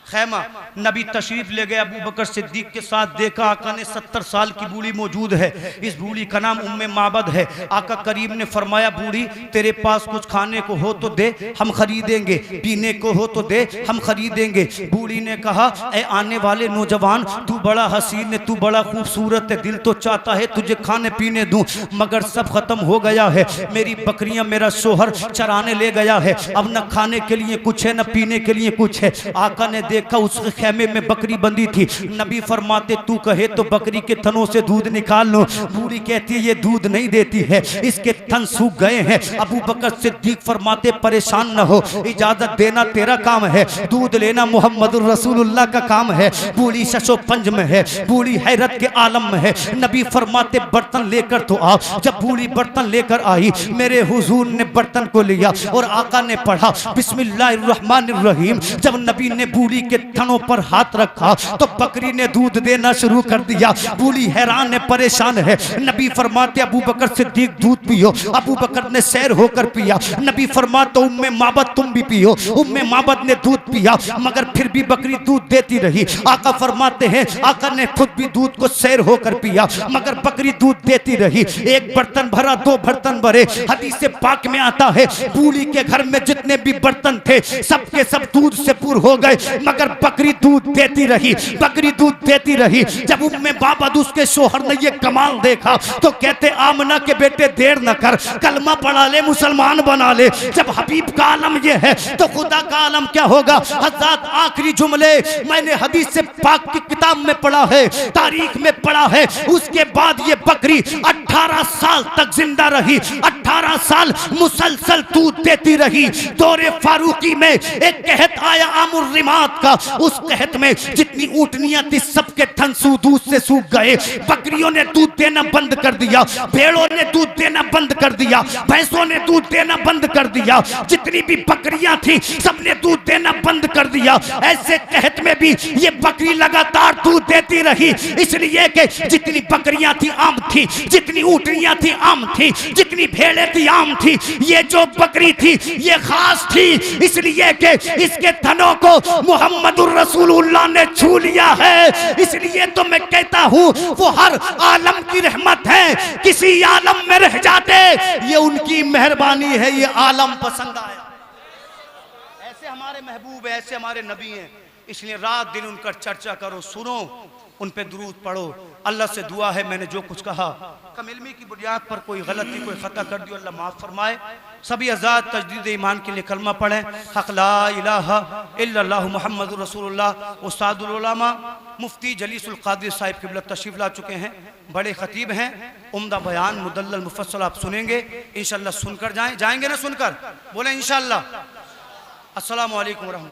खैमा। नबी तशरीफ ले गए अबू बकर सिद्दीक के साथ, देखा आका ने 70 साल की बूढ़ी मौजूद है। इस बूढ़ी का नाम उम्मे माबद है। आका करीम ने फरमाया बूढ़ी तेरे पास कुछ खाने को हो तो दे, हम खरीदेंगे, पीने को हो तो दे, हम खरीदेंगे। बूढ़ी ने कहा ए आने वाले नौजवान, तू बड़ा हसीन है, तू बड़ा खूबसूरत है, दिल तो चाहता है तुझे खाने पीने दूं, मगर सब खत्म हो गया है। मेरी बकरियां मेरा शोहर चराने ले गया है, अब न खाने के लिए कुछ है न पीने के लिए कुछ है। आका ने देखा उस खेमे में बकरी बंधी थी। नबी फरमाते तू कहे तो बकरी के थनों से दूध निकाल लो। बूढ़ी कहती है ये दूध नहीं देती है, इसके थन सूख गए हैं। अबू बकर सिद्दीक फरमाते परेशान न हो, इजाजत देना तेरा काम है, दूध लेना मुहम्मदुर रसूलुल्लाह का काम है। बूढ़ी शशो पंज में है, बूढ़ी हैरत के आलम में है। नबी फरमाते बर्तन लेकर तो आओ। जब बूढ़ी बर्तन लेकर आई, मेरे हुजूर ने बर्तन को लिया और आका ने पढ़ा बिस्मिल्लाहिर्रहमानिर्रहीम। जब नबी ने बूढ़ी के थनों पर हाथ रखा तो बकरी ने दूध देना शुरू कर दिया। बूढ़ी हैरान है, परेशान है। नबी फरमाते अबू बकर सिद्दीक दूध पियो। अबू बकर ने सैर होकर पिया। नबी फरमाते उम्मे माबद तुम भी पियो। उम्मे माबद ने दूध पिया मगर फिर भी बकरी दूध देती रही। आका फरमाते हैं आका ने खुद भी दूध को सैर होकर पिया मगर बकरी दूध देती रही। एक बर्तन भरा, 2 बर्तन भरे। हदीस पाक में आता है बूढ़ी के घर में जितने भी बर्तन थे सबके सब दूध से पूर हो गए मगर बकरी दूध देती रही, बकरी दूध देती रही। जब उम्मे बाबद उसके शोहर ने ये कमाल देखा तो कहते आमना के बेटे देर न कर, कलमा पढ़ा ले, मुसलमान बना ले। जब हबीब का आलम ये है तो खुदा का आलम क्या होगा। हज़रत आखिरी जुमले मैंने हदीस से पाक की किताब में पढ़ा है, तारीख में पढ़ा है। उसके बाद ये बकरी 18 साल तक जिंदा रही। 18 18 साल मुसलसल दूध देती रही। दौरे फारूकी में एक कहत आया आमुर रिमात का, उस कहत में जितनी ऊँटनियां थी सबके थन दूध से सूख गए। बकरियों ने दूध देना बंद कर दिया, भेड़ों ने दूध देना बंद कर दिया, भैंसों ने दूध देना बंद कर दिया, जितनी भी बकरियां थी सबने दूध देना बंद कर दिया। ऐसे कहत में भी ये बकरी लगातार दूध देती रही, इसलिए कि जितनी बकरियां थी आम थी, जितनी ऊँटनियां थी आम थी, जितनी भेड़ें थी आम थी। ये जो बकरी थी ये खास थी, इसलिए कि इसके थनों को मुहम्मदुर रसूलुल्लाह ने छू लिया है। इसलिए तो मैं कहता हूँ वो हर आलम की रहमत है, किसी आलम में रह जाते ये उनकी मेहरबानी है, ये आलम पसंद आया। ऐसे हमारे महबूब है, ऐसे हमारे नबी हैं, इसलिए रात दिन उनका चर्चा करो, सुनो, उन पे दुरूद पढ़ो। अल्लाह से दुआ है मैंने जो कुछ कहा कम इल्मी की बुनियाद पर कोई गलती कोई खता कर दियो अल्लाह माफ़ फरमाए। सभी आज़ाद तजदीद ईमान के लिए कलमा पढ़ें, हक़ ला इलाहा इल्लल्लाह मुहम्मदुर रसूलुल्लाह। उस्तादुल उलमा मुफ्ती जलीसुल क़ादिर साहिब क़िबला तशरीफ़ ला चुके हैं, बड़े ख़तीब हैं, उम्दा बयान मुदल्लल मुफस्सल आप सुनेंगे इंशाअल्लाह। सुनकर जाएंगे ना, सुनकर बोले इंशाअल्लाह। अस्सलामु अलैकुम व रहमतुल्लाह।